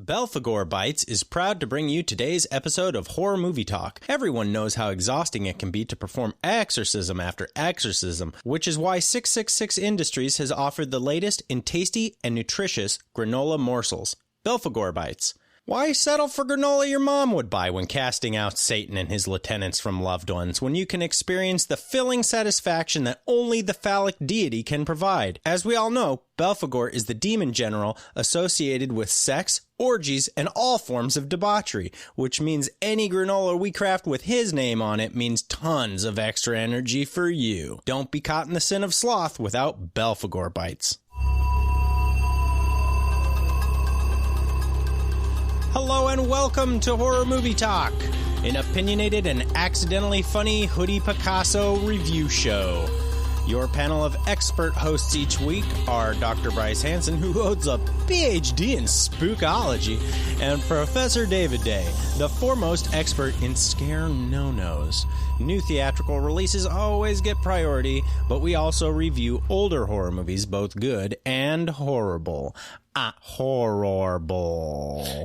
Belphegor Bites is proud to bring you today's episode of Horror Movie Talk. Everyone knows how exhausting it can be to perform exorcism after exorcism, which is why 666 Industries has offered the latest in tasty and nutritious granola morsels, Belphegor Bites. Why settle for granola your mom would buy when casting out Satan and his lieutenants from loved ones, when you can experience the filling satisfaction that only the phallic deity can provide? As we all know, Belphegor is the demon general associated with sex, orgies, and all forms of debauchery, which means any granola we craft with his name on it means tons of extra energy for you. Don't be caught in the sin of sloth without Belphegor Bites. Hello and welcome to Horror Movie Talk, an opinionated and accidentally funny Hoodie Picasso review show. Your panel of expert hosts each week are Dr. Bryce Hanson, who holds a PhD in spookology, and Professor David Day, the foremost expert in scare no-nos. New theatrical releases always get priority, but we also review older horror movies, both good and horrible. Horrible.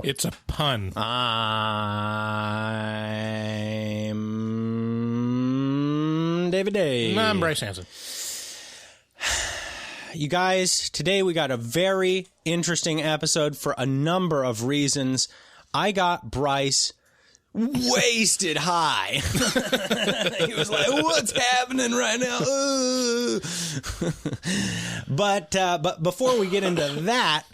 It's a pun. I'm David Day. I'm Bryce Hanson. You guys, today we got a very interesting episode for a number of reasons. I got Bryce wasted high. He was like, what's happening right now? But before we get into that,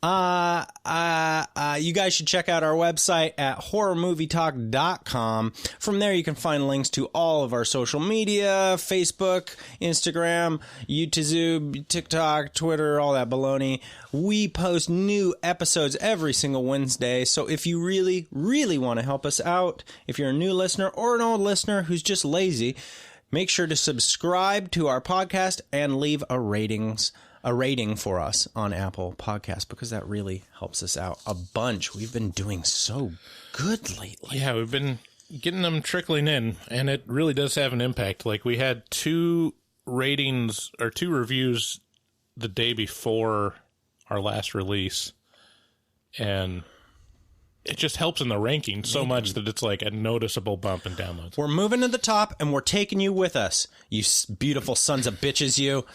you guys should check out our website at horrormovietalk.com. From there, you can find links to all of our social media, Facebook, Instagram, YouTube, TikTok, Twitter, all that baloney. We post new episodes every single Wednesday. So if you really, really want to help us out, if you're a new listener or an old listener who's just lazy, make sure to subscribe to our podcast and leave a rating for us on Apple Podcasts, because that really helps us out a bunch. We've been doing so good lately. Yeah, we've been getting them trickling in, and it really does have an impact. Like, we had 2 ratings or 2 reviews the day before our last release, and it just helps in the ranking so much that it's like a noticeable bump in downloads. We're moving to the top, and we're taking you with us, you beautiful sons of bitches, you.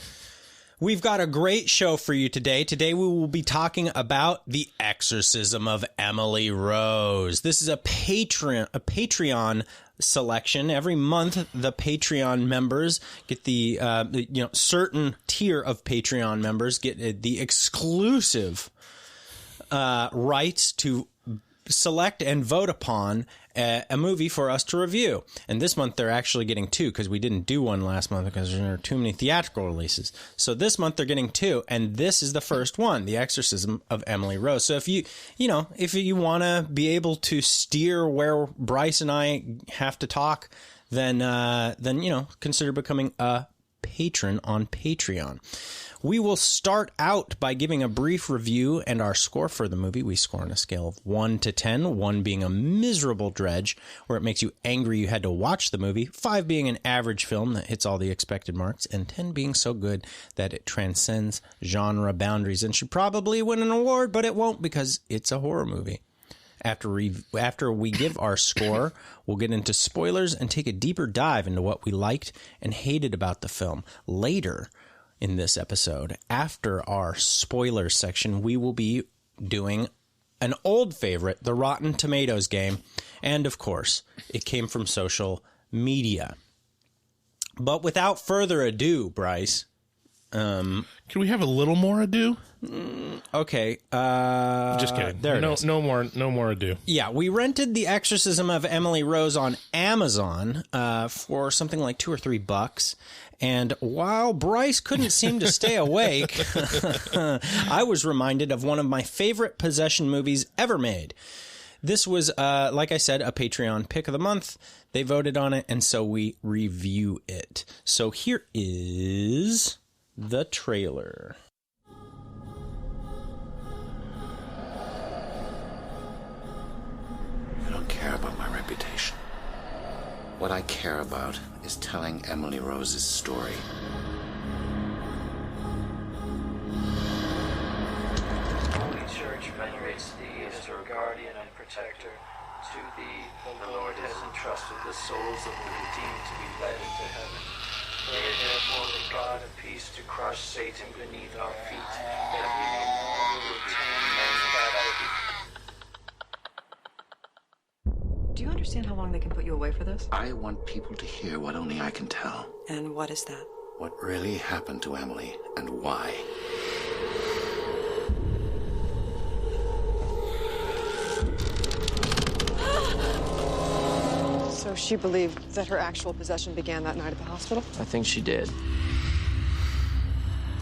We've got a great show for you today. Today we will be talking about the Exorcism of Emily Rose. This is a Patreon selection. Every month, the Patreon members get the certain tier of Patreon members get the exclusive rights to select and vote upon a movie for us to review. And this month they're actually getting 2, because we didn't do one last month because there are too many theatrical releases. So this month they're getting 2, and this is the first one, The Exorcism of Emily Rose. So if you want to be able to steer where Bryce and I have to talk, then consider becoming a patron on Patreon. We will start out by giving a brief review and our score for the movie. We score on a scale of 1 to 10, 1 being a miserable dredge, where it makes you angry you had to watch the movie, 5 being an average film that hits all the expected marks, and 10 being so good that it transcends genre boundaries and should probably win an award, but it won't because it's a horror movie. After we give our score, we'll get into spoilers and take a deeper dive into what we liked and hated about the film. Later in this episode, after our spoiler section, we will be doing an old favorite, the Rotten Tomatoes game, and of course, it came from social media. But without further ado, Bryce, can we have a little more ado? Okay. Just kidding. There it is. No more ado. Yeah, we rented The Exorcism of Emily Rose on Amazon for something like $2 or $3. And while Bryce couldn't seem to stay awake, I was reminded of one of my favorite possession movies ever made. This was, like I said, a Patreon pick of the month. They voted on it, and so we review it. So here is the trailer. I don't care about my reputation. What I care about is telling Emily Rose's story. Holy Church venerates the as her guardian and protector. To thee, the Lord has entrusted the souls of the redeemed to be led into heaven. Pray therefore the God of peace to crush Satan beneath our feet, that we may no longer retain man's captivity. Do you understand how long they can put you away for this? I want people to hear what only I can tell. And what is that? What really happened to Emily and why. So she believed that her actual possession began that night at the hospital? I think she did.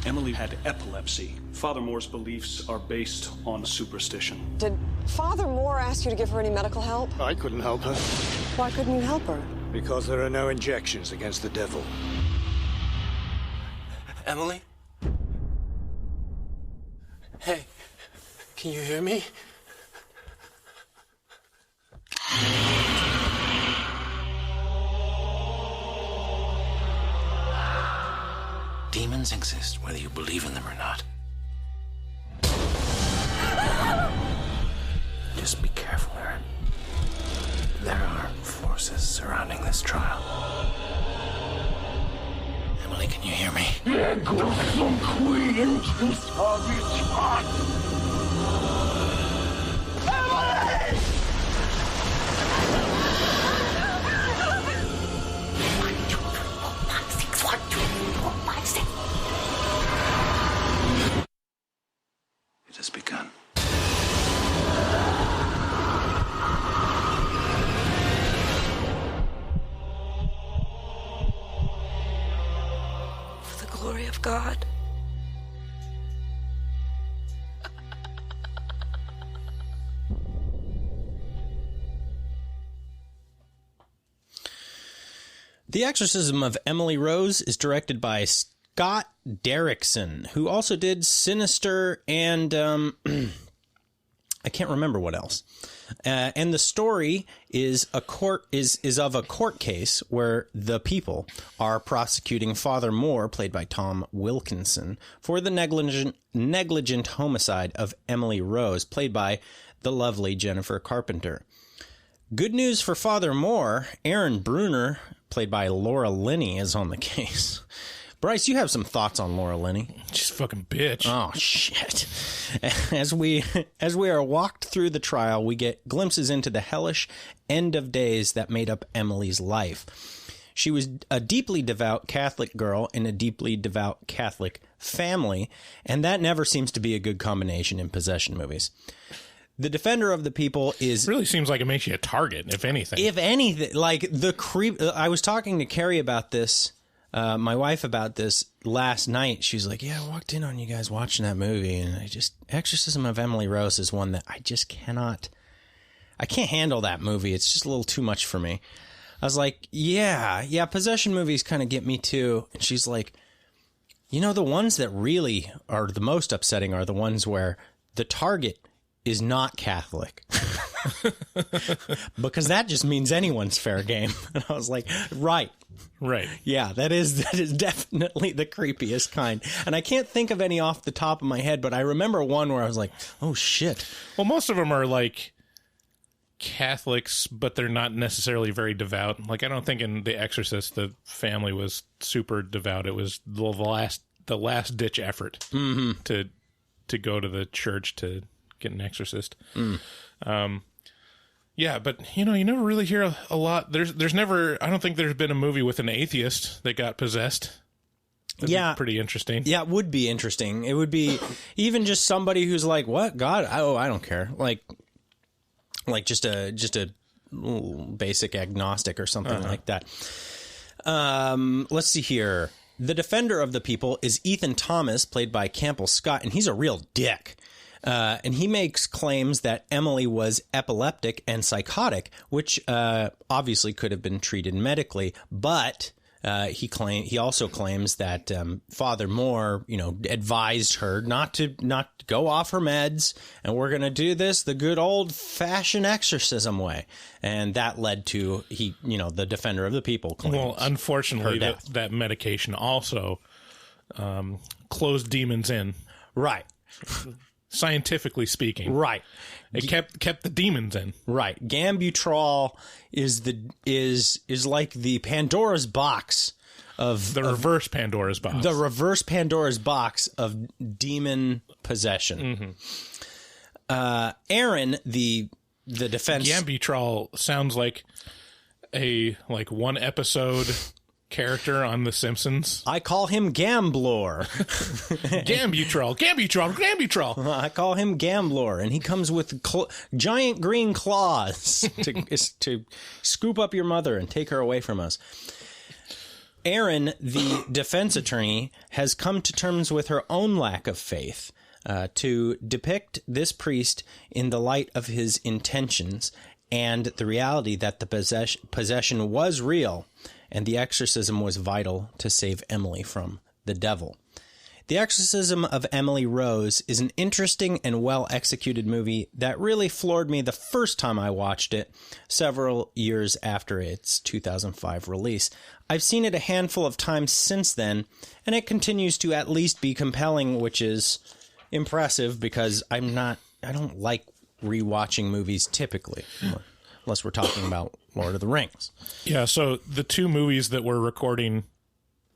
Emily had epilepsy. Father Moore's beliefs are based on superstition. Did Father Moore ask you to give her any medical help? I couldn't help her. Why couldn't you help her? Because there are no injections against the devil. Emily? Hey, can you hear me? Demons exist whether you believe in them or not. Just be careful, Aaron. There are forces surrounding this trial. Emily, can you hear me? It has begun. For the glory of God. The Exorcism of Emily Rose is directed by Scott Derrickson, who also did Sinister and I can't remember what else. And the story is of a court case where the people are prosecuting Father Moore, played by Tom Wilkinson, for the negligent homicide of Emily Rose, played by the lovely Jennifer Carpenter. Good news for Father Moore, Aaron Bruner, played by Laura Linney, is on the case. Bryce, you have some thoughts on Laura Linney. She's a fucking bitch. Oh, shit. As we are walked through the trial, we get glimpses into the hellish end of days that made up Emily's life. She was a deeply devout Catholic girl in a deeply devout Catholic family, and that never seems to be a good combination in possession movies. The defender of the people is... Really seems like it makes you a target, if anything. If anything, like the creep... I was talking to Carrie about this, my wife about this last night. She was like, yeah, I walked in on you guys watching that movie, and Exorcism of Emily Rose is one that I just cannot... I can't handle that movie. It's just a little too much for me. I was like, yeah, possession movies kind of get me too. And she's like, you know, the ones that really are the most upsetting are the ones where the target is not Catholic. Because that just means anyone's fair game. And I was like, right. Yeah, that is definitely the creepiest kind. And I can't think of any off the top of my head, but I remember one where I was like, oh shit. Well, most of them are like Catholics, but they're not necessarily very devout. Like, I don't think in The Exorcist the family was super devout. It was the last ditch effort to go to the church to get an exorcist. Yeah, but you never really hear a lot. There's never, I don't think there's been a movie with an atheist that got possessed. That'd be pretty interesting. Yeah, it would be interesting. It would be even just somebody who's like, what? God? I don't care. Like just a basic agnostic or something like that. Let's see here. The defender of the people is Ethan Thomas, played by Campbell Scott, and he's a real dick. And he makes claims that Emily was epileptic and psychotic, which obviously could have been treated medically, but he also claims that Father Moore, advised her not to go off her meds, and we're going to do this the good old-fashioned exorcism way. And that led to the defender of the people claims. Well, unfortunately, that medication also closed demons in. Right. scientifically speaking. Right. It kept the demons in. Right. Gambutrol is like the Pandora's box of the reverse Pandora's box. The reverse Pandora's box of demon possession. Aaron, the defense. Gambutrol sounds like a one episode character on The Simpsons. I call him Gamblor. Gambutrol. I call him Gamblor, and he comes with giant green claws to scoop up your mother and take her away from us. Aaron, the defense attorney, has come to terms with her own lack of faith to depict this priest in the light of his intentions and the reality that the possession was real and the exorcism was vital to save Emily from the devil. The Exorcism of Emily Rose is an interesting and well-executed movie that really floored me the first time I watched it, several years after its 2005 release. I've seen it a handful of times since then, and it continues to at least be compelling, which is impressive because I don't like rewatching movies typically, unless we're talking about Lord of the Rings. Yeah, so the two movies that we're recording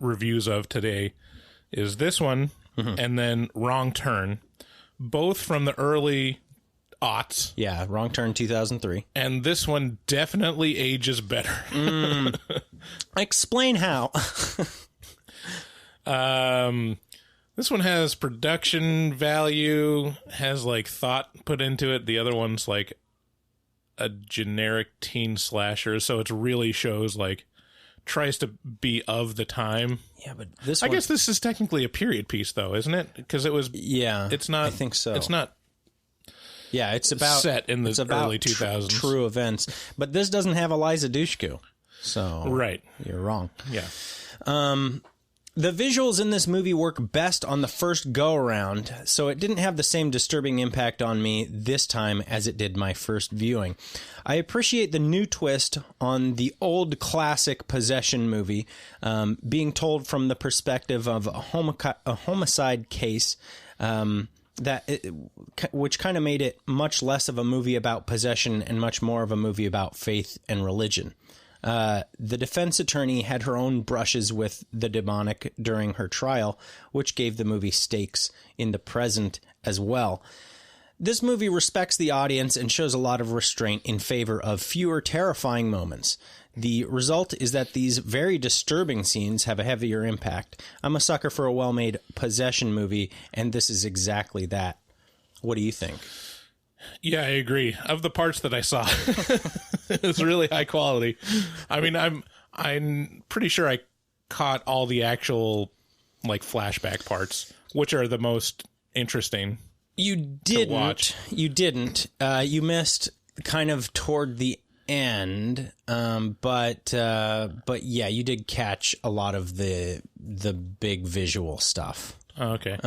reviews of today is this one and then Wrong Turn, both from the early aughts. Yeah, Wrong Turn 2003. And this one definitely ages better. Explain how. This one has production value, has thought put into it. The other one's a generic teen slasher, so it really shows tries to be of the time. Yeah, but this I guess this is technically a period piece though, isn't it? Because it was it's not, I think so. It's not it's about set in the early 2000s. True events. But this doesn't have Eliza Dushku. So right. You're wrong. Yeah. The visuals in this movie work best on the first go-around, so it didn't have the same disturbing impact on me this time as it did my first viewing. I appreciate the new twist on the old classic possession movie, being told from the perspective of a homicide case, which kind of made it much less of a movie about possession and much more of a movie about faith and religion. The defense attorney had her own brushes with the demonic during her trial, which gave the movie stakes in the present as well. This movie respects the audience and shows a lot of restraint in favor of fewer terrifying moments. The result is that these very disturbing scenes have a heavier impact. I'm a sucker for a well-made possession movie, and this is exactly that. What do you think? Yeah, I agree. Of the parts that I saw, it's really high quality. I mean, I'm pretty sure I caught all the actual flashback parts, which are the most interesting. You didn't. You didn't. You missed kind of toward the end, but yeah, you did catch a lot of the big visual stuff. Oh, okay.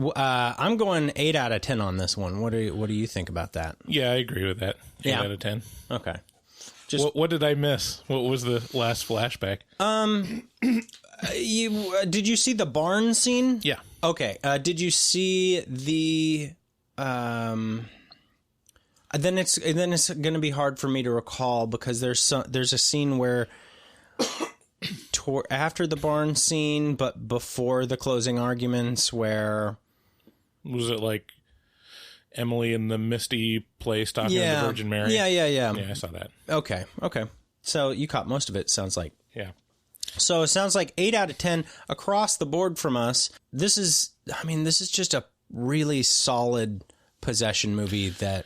I'm going 8 out of 10 on this one. What do you think about that? Yeah, I agree with that. 8 out of 10. Okay. What did I miss? What was the last flashback? Did you see the barn scene? Yeah. Okay. Did you see the? Then it's going to be hard for me to recall because there's a scene where. After the barn scene, but before the closing arguments, where was it Emily in the misty place talking to the Virgin Mary? Yeah. Yeah, I saw that. Okay. So you caught most of it. Sounds like. Yeah. So it sounds like 8 out of 10 across the board from us. This is just a really solid possession movie. That.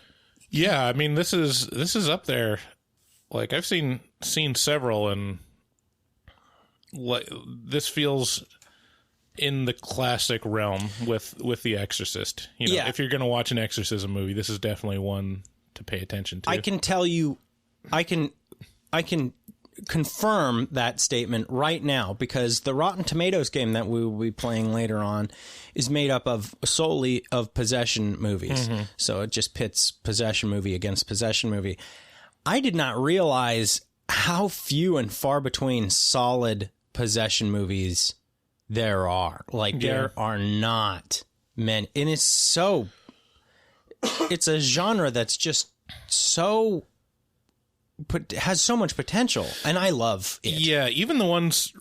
Yeah, I mean, this is up there. I've seen several and. This feels in the classic realm with The Exorcist. If you're going to watch an exorcism movie, this is definitely one to pay attention to. I can tell you, I can confirm that statement right now because the Rotten Tomatoes game that we will be playing later on is made up of solely of possession movies. Mm-hmm. So it just pits possession movie against possession movie. I did not realize how few and far between solid possession movies there are. There are not Man, and it's a genre that's just has so much potential, and I love it. Yeah, even the ones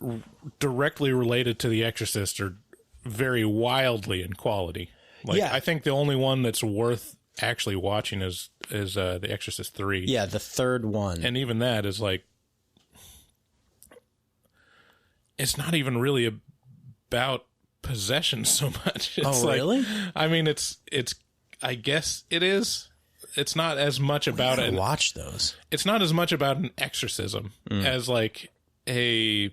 directly related to The Exorcist are very wildly in quality. Like, Yeah. I think the only one that's worth actually watching is The Exorcist 3. Yeah, the third one. And even that is like, it's not even really about possession so much. It's really? I mean, it's I guess it is. It's not as much about it. Watch those. It's not as much about an exorcism as like a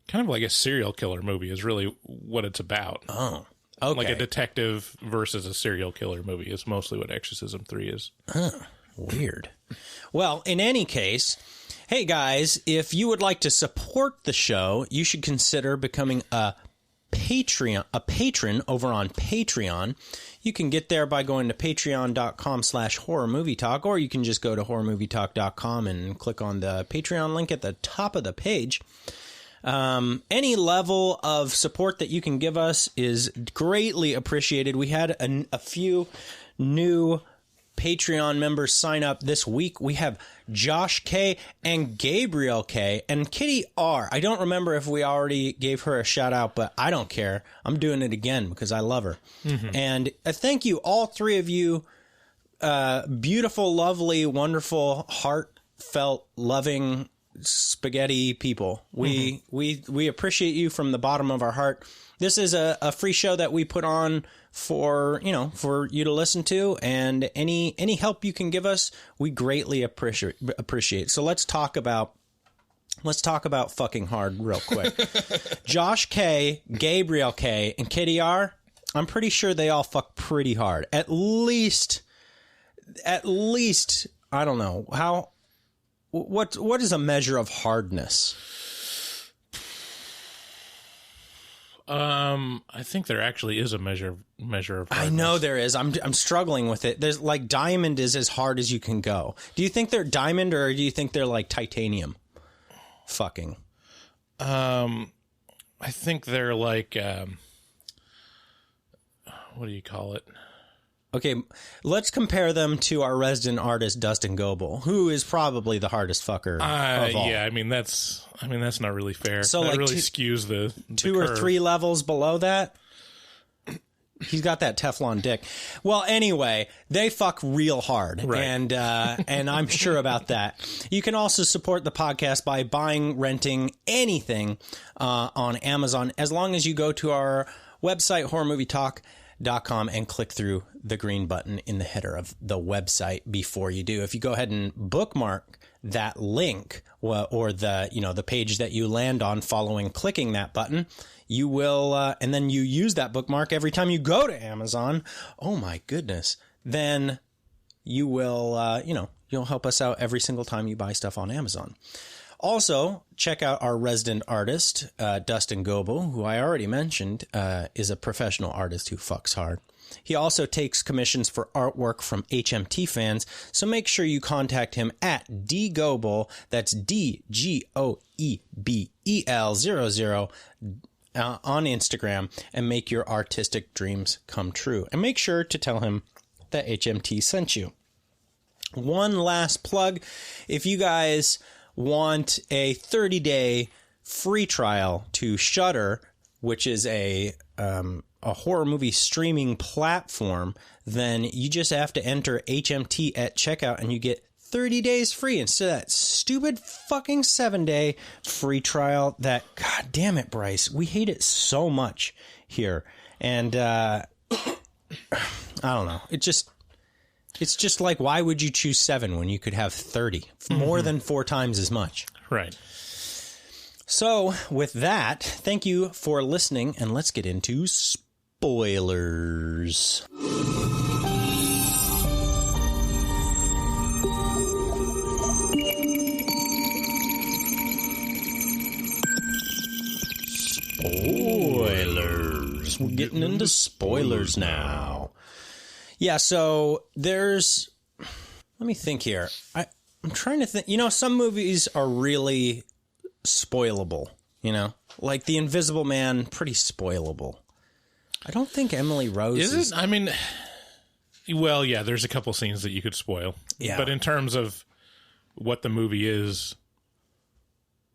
kind of like a serial killer movie is really what it's about. Oh, okay. Like a detective versus a serial killer movie is mostly what Exorcism 3 is. Weird. Well, in any case, hey guys, if you would like to support the show, you should consider becoming a patron over on Patreon. You can get there by going to patreon.com/horrormovietalk, or you can just go to horrormovietalk.com and click on the Patreon link at the top of the page. Any level of support that you can give us is greatly appreciated. We had a few new Patreon members sign up this week. We have Josh K and Gabriel K and Kitty R. I don't remember if we already gave her a shout out, but I don't care. I'm doing it again because I love her. And thank you, all three of you, beautiful, lovely, wonderful, heartfelt, loving spaghetti people. We appreciate you from the bottom of our heart. This is a free show that we put on for you to listen to, and any help you can give us, we greatly appreciate. So let's talk about fucking hard real quick. Josh K, Gabriel K, and Kitty R, I'm pretty sure they all fuck pretty hard. At least I don't know how. What is a measure of hardness? I think there actually is a measure of hardness. I know there is. I'm struggling with it. There's like diamond is as hard as you can go. Do you think they're diamond, or do you think they're like titanium? Fucking. I think they're like what do you call it? Okay, let's compare them to our resident artist Dustin Goebel, who is probably the hardest fucker of all. Yeah, I mean that's not really fair. So that like really skews the two curve. or three levels below that. He's got that Teflon dick. Well, anyway, they fuck real hard, right. and I'm sure about that. You can also support the podcast by buying, renting anything on Amazon, as long as you go to our website, horrormovietalk.com, and click through the green button in the header of the website before you do. If you go ahead and bookmark that link or the page that you land on following clicking that button, you will, and then you use that bookmark every time you go to Amazon. Oh my goodness. Then you will, you'll help us out every single time you buy stuff on Amazon. Also, check out our resident artist, Dustin Goebel, who I already mentioned, is a professional artist who fucks hard. He also takes commissions for artwork from HMT fans, so make sure you contact him at dgoebel, that's DGOEBEL00, on Instagram, and make your artistic dreams come true. And make sure to tell him that HMT sent you. One last plug. If you guys want a 30-day free trial to Shudder, which is a horror movie streaming platform, then you just have to enter HMT at checkout and you get 30 days free instead of that stupid fucking 7-day free trial that, god damn it, Bryce, we hate it so much here. And I don't know. It's just like, why would you choose 7 when you could have 30? More than 4 times as much. Right. So, with that, thank you for listening, and let's get into spoilers. Spoilers. We're getting into spoilers now. Yeah, so there's... Let me think here. I'm trying to think. Some movies are really spoilable, like The Invisible Man, pretty spoilable. I don't think Emily Rose is it? I mean, well, yeah, there's a couple scenes that you could spoil. Yeah. But in terms of what the movie is,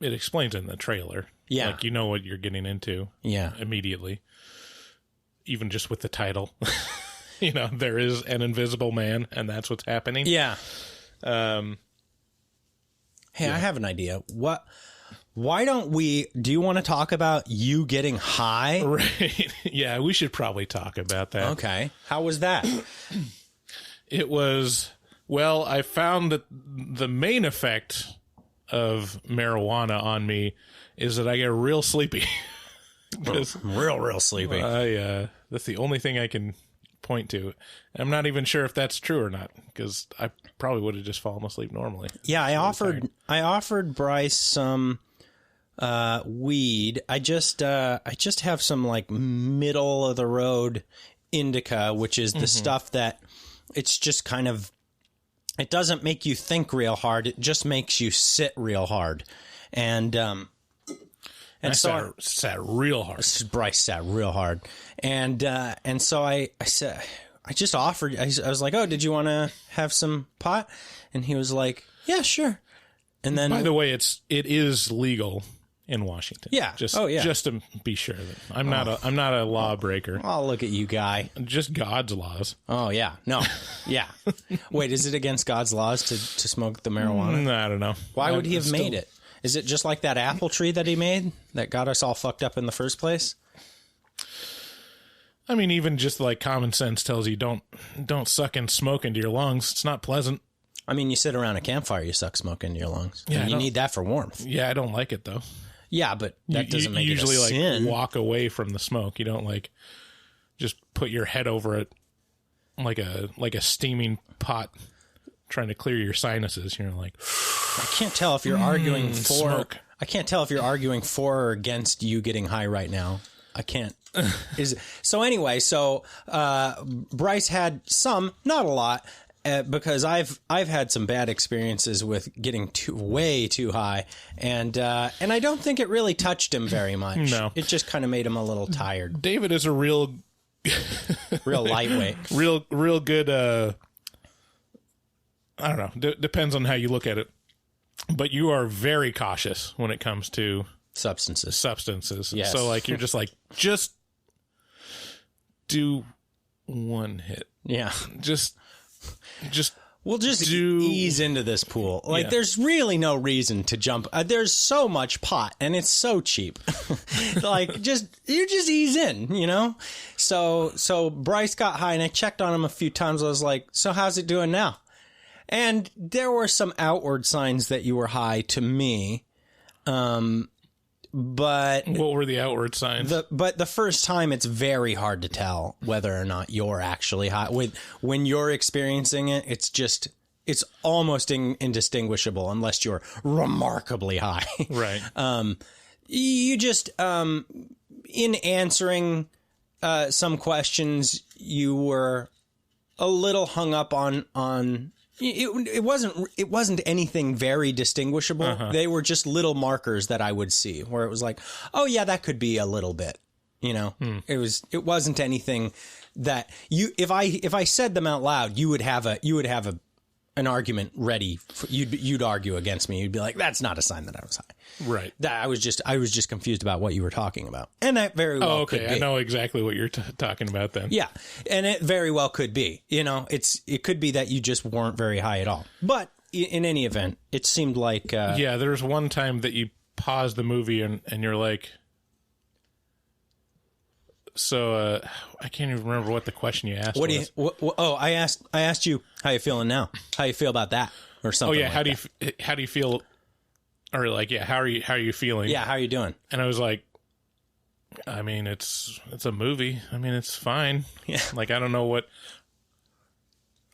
it explains in the trailer. Yeah. Like, you know what you're getting into. Yeah. Immediately. Even just with the title. You know, there is an invisible man, and that's what's happening. Yeah. Hey, I have an idea. Why don't we... Do you want to talk about you getting high? Right. Yeah, we should probably talk about that. Okay. How was that? It was... Well, I found that the main effect of marijuana on me is that I get real sleepy. real sleepy. That's the only thing I can point to. I'm not even sure if that's true or not, because I probably would have just fallen asleep normally. Yeah, I offered Bryce some weed. I just have some like middle of the road indica, which is the stuff that it's just kind of, it doesn't make you think real hard. It just makes you sit real hard. And so sat real hard. Bryce sat real hard. And so I said, I just offered, I was like, oh, did you want to have some pot? And he was like, yeah, sure. And then, by the way, it is legal in Washington. Yeah. Just to be sure that I'm not a lawbreaker. Oh, look at you, guy. Just God's laws. Oh yeah. No. Yeah. Wait, is it against God's laws to smoke the marijuana? I don't know. Why would he have made it? Is it just like that apple tree that he made that got us all fucked up in the first place? I mean, even just like common sense tells you don't suck and smoke into your lungs. It's not pleasant. I mean, you sit around a campfire, you suck smoke into your lungs. Yeah, and you need that for warmth. Yeah, I don't like it though. Yeah, but that doesn't make usually it a sin. Like walk away from the smoke. You don't like just put your head over it like a steaming pot trying to clear your sinuses. You're like, I can't tell if you're arguing for smoke. I can't tell if you're arguing for or against you getting high right now. I can't. So Bryce had some, not a lot, because I've had some bad experiences with getting way too high, and I don't think it really touched him very much. No, it just kind of made him a little tired. David is a real lightweight, real good. I don't know. Depends on how you look at it, but you are very cautious when it comes to substances. Yes. So like you're just like just do one hit. Yeah. We'll just ease into this pool. Like, there's really no reason to jump. There's so much pot, and it's so cheap. Like, you just ease in, you know? So Bryce got high, and I checked on him a few times. I was like, so how's it doing now? And there were some outward signs that you were high to me. But what were the outward signs? But the first time, it's very hard to tell whether or not you're actually high. When you're experiencing it, it's almost indistinguishable unless you're remarkably high. Right. You just in answering some questions, you were a little hung up on. It wasn't anything very distinguishable. Uh-huh. They were just little markers that I would see where it was like, oh yeah, that could be a little bit, you know. It wasn't anything that if I said them out loud, you would have an argument ready. You'd argue against me. You'd be like, that's not a sign that I was high. Right. That I was just confused about what you were talking about, and that very well could be. I know exactly what you're talking about then. Yeah, and it very well could be. You know, it could be that you just weren't very high at all. But in any event, it seemed like there was one time that you paused the movie and you're like, so I can't even remember what the question you asked. I asked you how you feeling now. How you feel about that or something. Oh yeah, like how do you feel? Or like, yeah, how are you feeling? Yeah, how are you doing? And I was like, I mean, it's a movie. I mean, it's fine. Yeah. Like, I don't know what.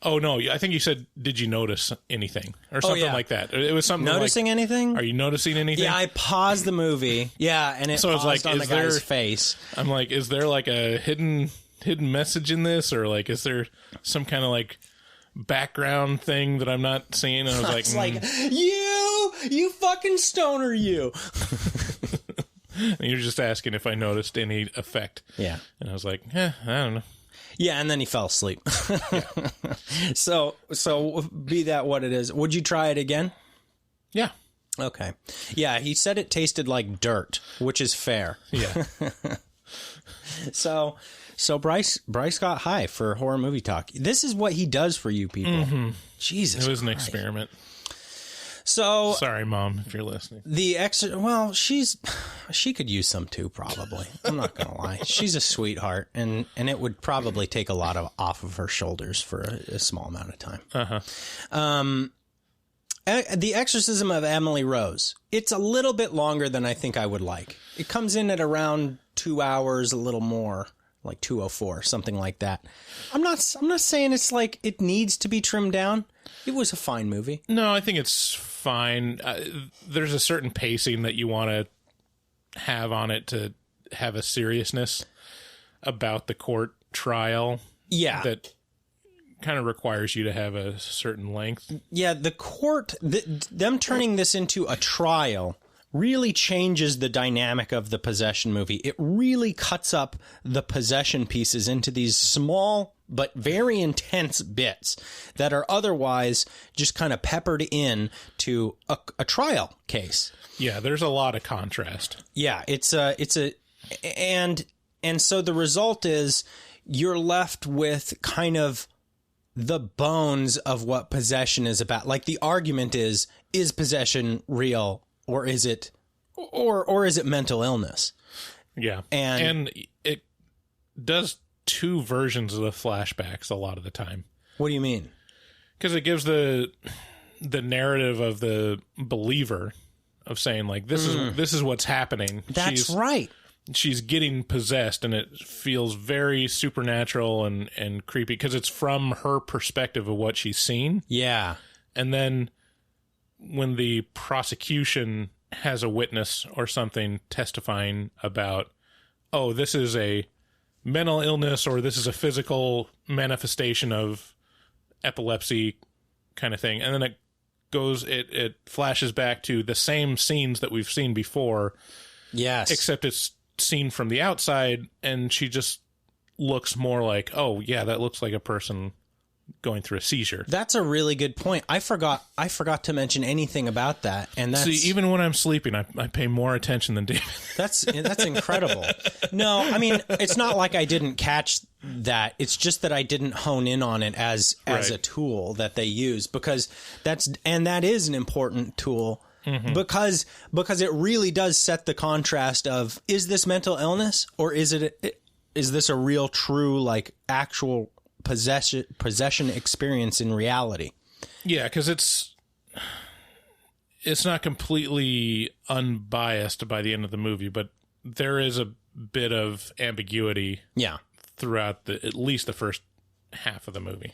Oh no, I think you said, did you notice anything or something like that? It was something noticing like, anything. Are you noticing anything? Yeah, I paused the movie. Yeah, and it paused like, on the guy's face. I'm like, is there like a hidden message in this, or like, is there some kind of like background thing that I'm not seeing? And I was like, you fucking stoner, you. You're just asking if I noticed any effect. Yeah. And I was like, I don't know. Yeah, and then he fell asleep. So be that what it is. Would you try it again? Yeah. Okay. Yeah, he said it tasted like dirt, which is fair. Yeah. So Bryce got high for horror movie talk. This is what he does for you people. Mm-hmm. Jesus, it was an Christ. experiment. So sorry, Mom, if you're listening. Well, she could use some too, probably. I'm not gonna lie. She's a sweetheart, and it would probably take a lot off of her shoulders for a small amount of time. The Exorcism of Emily Rose. It's a little bit longer than I think I would like. It comes in at around 2 hours, a little more, like 2:04, something like that. I'm not saying it's like it needs to be trimmed down. It was a fine movie. No, I think it's fine. There's a certain pacing that you want to have on it to have a seriousness about the court trial. Yeah. That kind of requires you to have a certain length. Yeah, the court, them turning this into a trial really changes the dynamic of the possession movie. It really cuts up the possession pieces into these small but very intense bits that are otherwise just kind of peppered in to a trial case. Yeah, there's a lot of contrast. Yeah, and so the result is you're left with kind of the bones of what possession is about. Like the argument is possession real or is it mental illness? Yeah. And it does two versions of the flashbacks a lot of the time. What do you mean? Because it gives the narrative of the believer of saying like this is what's happening. That's right. She's getting possessed, and it feels very supernatural and creepy because it's from her perspective of what she's seen. Yeah. And then when the prosecution has a witness or something testifying about, oh, this is a mental illness or this is a physical manifestation of epilepsy kind of thing. And then it flashes back to the same scenes that we've seen before. Yes. Except it's seen from the outside, and she just looks more like, oh yeah, that looks like a person going through a seizure. That's a really good point. I forgot to mention anything about that. And that's, see, even when I'm sleeping, I pay more attention than David. That's incredible. No, I mean, it's not like I didn't catch that. It's just that I didn't hone in on it as a tool that they use, because that is an important tool. Mm-hmm. Because it really does set the contrast of, is this mental illness or is this a real, true, like actual possession experience in reality? Yeah, because it's not completely unbiased by the end of the movie, but there is a bit of ambiguity. Yeah, throughout at least the first half of the movie.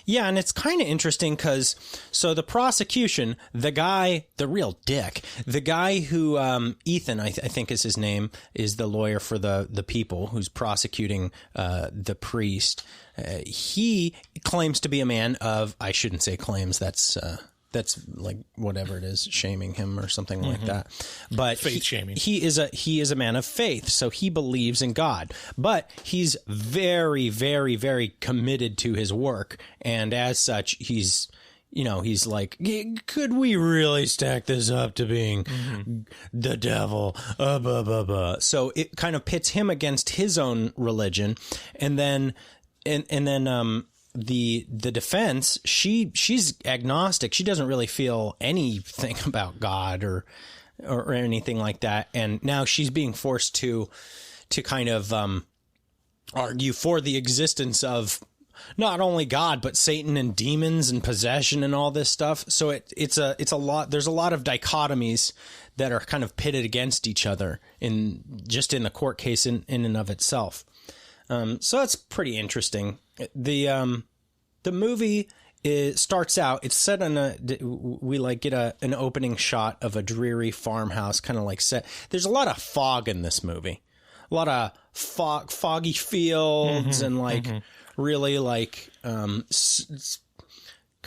Yeah, and it's kind of interesting because, so the prosecution, the guy, the real dick, the guy who, Ethan, I think is his name, is the lawyer for the people who's prosecuting the priest. He claims to be a man of, I shouldn't say claims, that's like whatever it is, shaming him or something like that. But faith shaming. He is a man of faith, so he believes in God. But he's very, very, very committed to his work, and as such, he's like, could we really stack this up to being the devil? So it kind of pits him against his own religion, and then the defense, she's agnostic. She doesn't really feel anything about God or anything like that. And now she's being forced to kind of argue for the existence of not only God, but Satan and demons and possession and all this stuff. So it's a lot. There's a lot of dichotomies that are kind of pitted against each other in the court case in and of itself. So that's pretty interesting. The movie starts out, it's set on we like get an opening shot of a dreary farmhouse, kind of like set. There's a lot of fog in this movie, a lot of foggy fields and like really like kind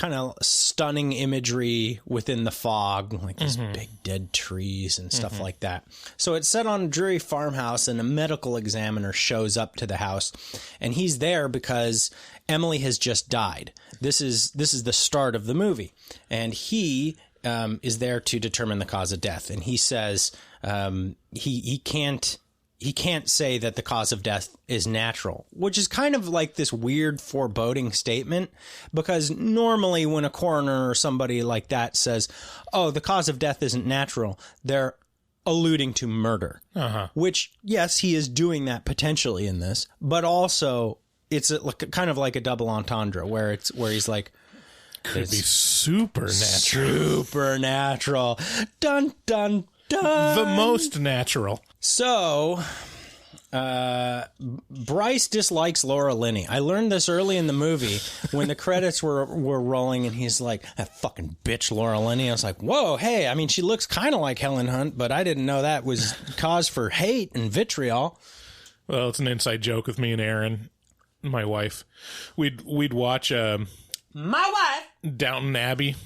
kind of stunning imagery within the fog, like these big dead trees and stuff like that. So it's set on a dreary farmhouse, and a medical examiner shows up to the house, and he's there because Emily has just died. This is the start of the movie, and he is there to determine the cause of death. And he says he can't say that the cause of death is natural, which is kind of like this weird foreboding statement, because normally when a coroner or somebody like that says, oh, the cause of death isn't natural, they're alluding to murder, which, yes, he is doing that potentially in this, but also it's kind of like a double entendre where he's like, could be supernatural. Supernatural. Dun, dun, dun. The most natural. So, Bryce dislikes Laura Linney. I learned this early in the movie when the credits were rolling, and he's like, that fucking bitch Laura Linney. I was like, whoa, hey, I mean, she looks kind of like Helen Hunt, but I didn't know that was cause for hate and vitriol. Well, it's an inside joke with me and Erin, my wife. We'd watch my wife Downton Abbey,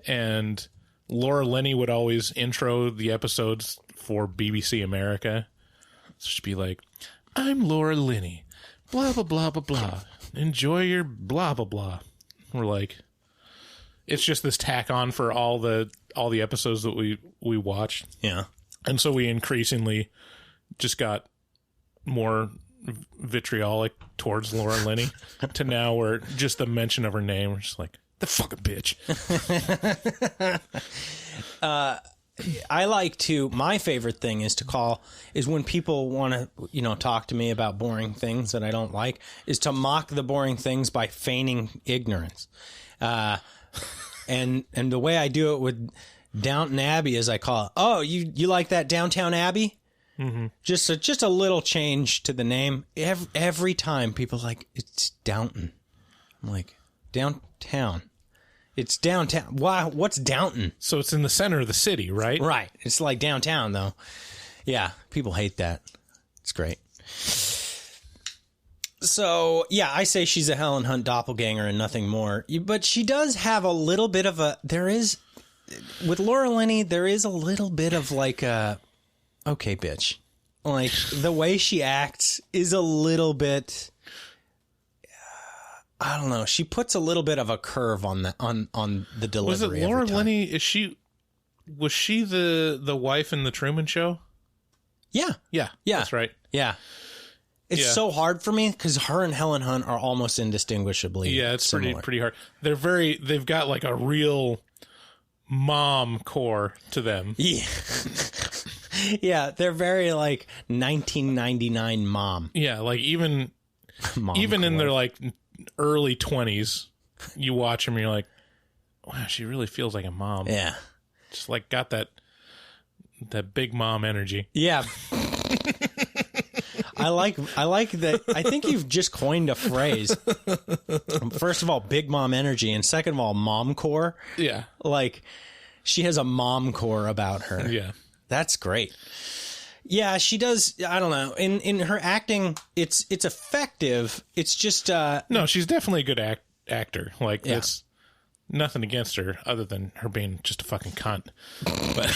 and Laura Linney would always intro the episodes for BBC America. So she'd be like, I'm Laura Linney, blah, blah, blah, blah, blah. Enjoy your blah, blah, blah. We're like, it's just this tack on for all the episodes that we watched. Yeah. And so we increasingly just got more vitriolic towards Laura Linney to now where just the mention of her name, we're just like, the fucking bitch. I like to, my favorite thing is when people want to, talk to me about boring things that I don't like, is to mock the boring things by feigning ignorance. And the way I do it with Downton Abbey is I call it, oh, you like that Downtown Abbey? Mm-hmm. Just a little change to the name. Every time people are like, it's Downton. I'm like, downtown. It's downtown. Why? What's Downton? So it's in the center of the city, right? Right. It's like downtown, though. Yeah, people hate that. It's great. So, yeah, I say she's a Helen Hunt doppelganger and nothing more. But she does have a little bit of with Laura Linney, there is a little bit of like a, okay, bitch. Like, the way she acts is a little bit, I don't know. She puts a little bit of a curve on the delivery. Was it Laura Linney? Was she the wife in the Truman Show? Yeah. Yeah. That's right. Yeah. It's so hard for me because her and Helen Hunt are almost indistinguishably. Yeah, it's similar. pretty hard. They've got like a real mom core to them. Yeah. Yeah, they're very like 1999 mom. Yeah, like even in their like early 20s, you watch them and you're like, wow, she really feels like a mom. Yeah. Just like got that big mom energy. Yeah. I like that. I think you've just coined a phrase. First of all, big mom energy, and second of all, mom core. Yeah. Like she has a mom core about her. Yeah. That's great. Yeah, she does. I don't know. In her acting, it's effective. It's just no, she's definitely a good actor. Like it's nothing against her other than her being just a fucking cunt. But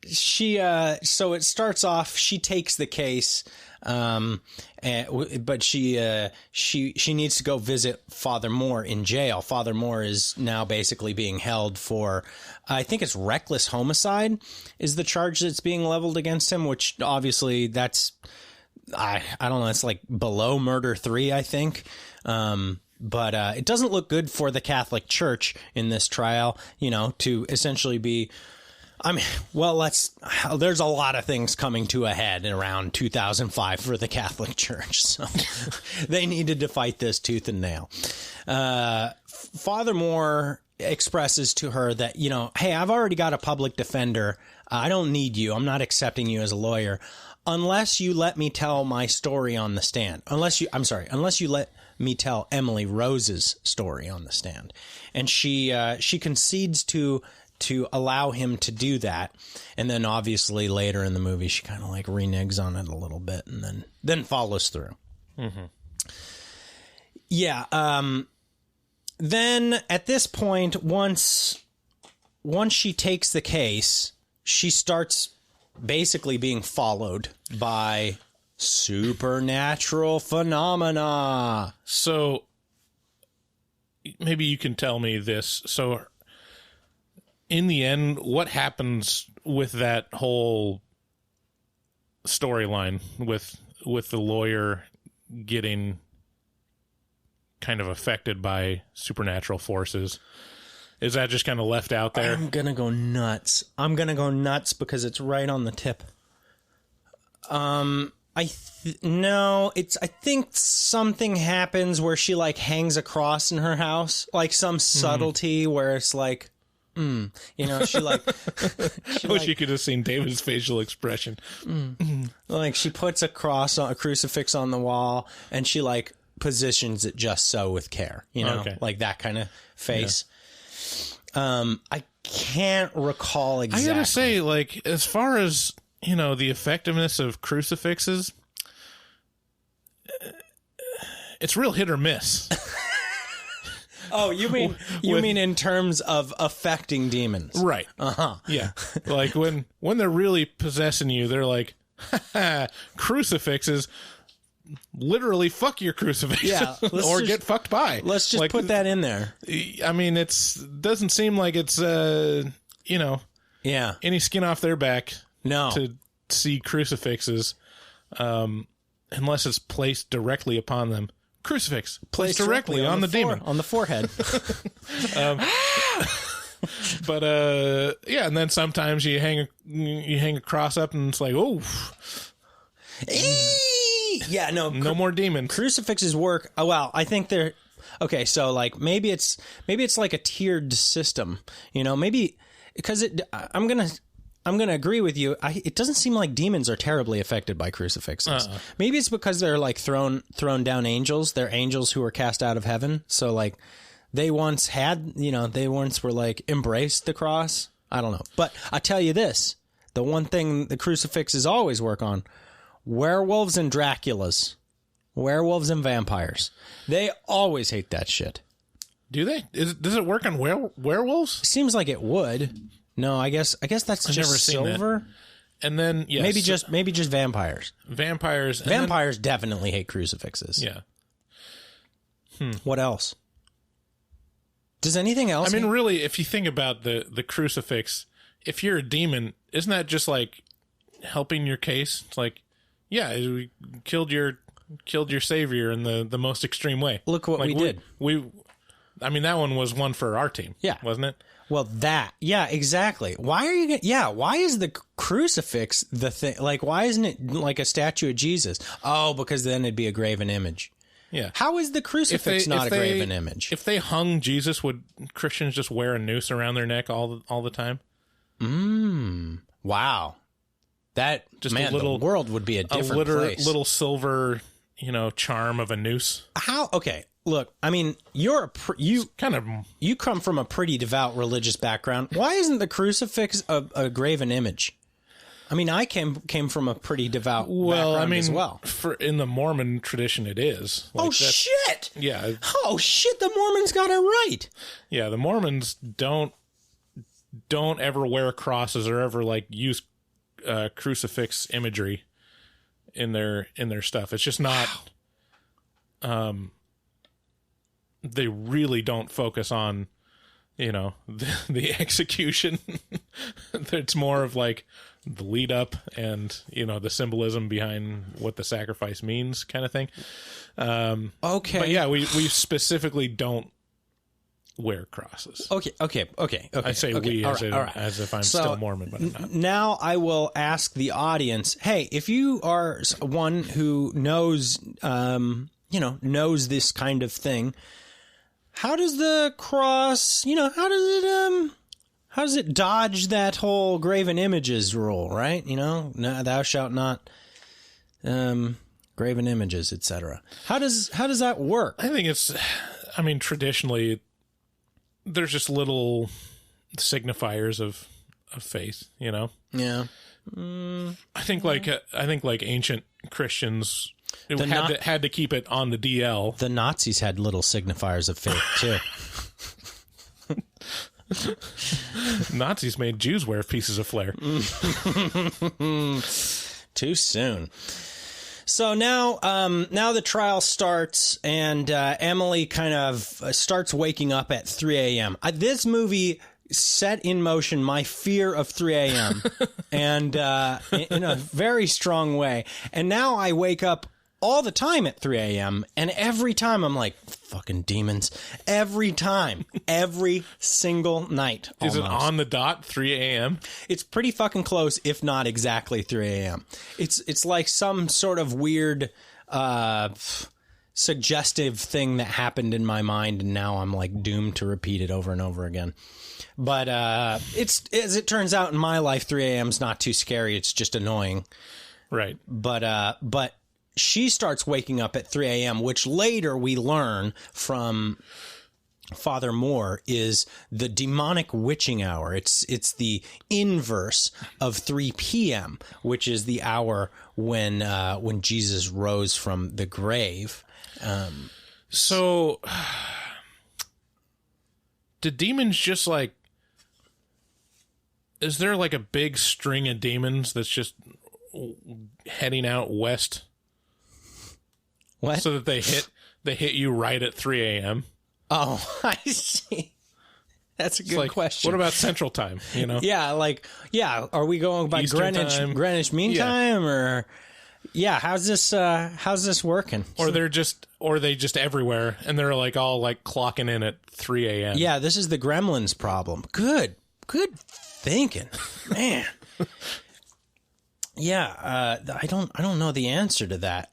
so it starts off. She takes the case, but she needs to go visit Father Moore in jail. Father Moore is now basically being held for, I think it's reckless homicide is the charge that's being leveled against him, which obviously that's, I don't know, it's like below murder 3, I think. But it doesn't look good for the Catholic Church in this trial, to essentially be, there's a lot of things coming to a head around 2005 for the Catholic Church, so they needed to fight this tooth and nail. Father Moore expresses to her that, hey, I've already got a public defender. I don't need you. I'm not accepting you as a lawyer unless you let me tell my story on the stand. Unless you let me tell Emily Rose's story on the stand. And she concedes to allow him to do that. And then obviously later in the movie, she kind of like reneges on it a little bit and then follows through. Mm-hmm. Yeah. Then at this point, once she takes the case, she starts basically being followed by supernatural phenomena. So maybe you can tell me this. So in the end, what happens with that whole storyline with the lawyer getting kind of affected by supernatural forces? Is that just kind of left out there? I'm going to go nuts. Because it's right on the tip. I think something happens where she like hangs a cross in her house, like some subtlety where it's like, she like. I wish you could have seen David's facial expression. Like she puts a crucifix on the wall, and she like positions it just so with care, like that kind of face. Yeah. I can't recall exactly. I gotta say, like, as far as the effectiveness of crucifixes, it's real hit or miss. Oh, you mean in terms of affecting demons? Right. Uh-huh. Yeah. Like when they're really possessing you, they're like, crucifixes, literally fuck your crucifix. Yeah. Or get fucked by. Let's just put that in there. I mean, doesn't seem like it's, yeah, any skin off their back. No. To see crucifixes, unless it's placed directly upon them. Crucifix placed directly on the demon, on the forehead. But and then sometimes you hang a cross up, and it's like, oh, yeah, no more demons. Crucifixes work. Oh wow, I think they're okay. So like maybe it's like a tiered system, maybe because I'm gonna agree with you. It doesn't seem like demons are terribly affected by crucifixes. Maybe it's because they're like thrown down angels. They're angels who were cast out of heaven. So like they once were like embraced the cross. I don't know. But I tell you this, the one thing the crucifixes always work on, werewolves and Draculas, werewolves and vampires. They always hate that shit. Do they? Does it work on werewolves? Seems like it would. No, I guess that's I've just never seen silver. That. And then yes, maybe just vampires. Vampires Definitely hate crucifixes. Yeah. What else? Does anything else? I mean, really, if you think about the crucifix, if you're a demon, isn't that just like helping your case? It's like, yeah, we killed your savior in the most extreme way. Look what we did. I mean, that one was one for our team. Yeah, wasn't it? Well, exactly. Why is the crucifix the thing? Like, why isn't it like a statue of Jesus? Oh, because then it'd be a graven image. Yeah. How is the crucifix not a graven image? If they hung Jesus, would Christians just wear a noose around their neck all the time? Wow. That just the world would be a different place. Little silver, charm of a noose. How? Okay. Look, I mean, you come from a pretty devout religious background. Why isn't the crucifix a graven image? I mean, I came from a pretty devout background as well. In the Mormon tradition, it is. Like shit! Yeah. Oh shit! The Mormons got it right. Yeah, the Mormons don't ever wear crosses or ever like use crucifix imagery in their stuff. It's just not. They really don't focus on, the execution. It's more of like the lead up and, the symbolism behind what the sacrifice means kind of thing. Okay. But yeah, we specifically don't wear crosses. Okay. I say we all right. as if I'm still Mormon, but I'm not. Now I will ask the audience, hey, if you are one who knows, knows this kind of thing, how does the cross, how does it dodge that whole graven images rule, right? No, thou shalt not graven images, etc. How does that work? I think traditionally there's just little signifiers of faith, Yeah. I think like ancient Christians It had to keep it on the DL. The Nazis had little signifiers of faith, too. Nazis made Jews wear pieces of flair. Too soon. So now the trial starts, and Emily kind of starts waking up at 3 a.m. This movie set in motion my fear of 3 a.m. and in a very strong way. And now I wake up all the time at 3 a.m. and every time I'm like, fucking demons. Every time. Every single night. Is almost. it on the dot 3 a.m.? It's pretty fucking close, if not exactly 3 a.m. It's like some sort of weird suggestive thing that happened in my mind, and now I'm like doomed to repeat it over and over again. But it's, as it turns out in my life, 3 a.m. is not too scary. It's just annoying. Right. But she starts waking up at 3 a.m., which later we learn from Father Moore is the demonic witching hour. It's the inverse of 3 p.m., which is the hour when Jesus rose from the grave. So, do demons just like... Is there like a big string of demons that's just heading out west? What? So that they hit you right at 3 a.m.? Oh, I see. That's a good question. What about Central Time? You know? Yeah. Are we going by Eastern time? Greenwich Mean Time, or how's this working? Or they just everywhere, and they're like all like clocking in at 3 a.m. Yeah, this is the Gremlins problem. Good thinking, man. Yeah, I don't know the answer to that.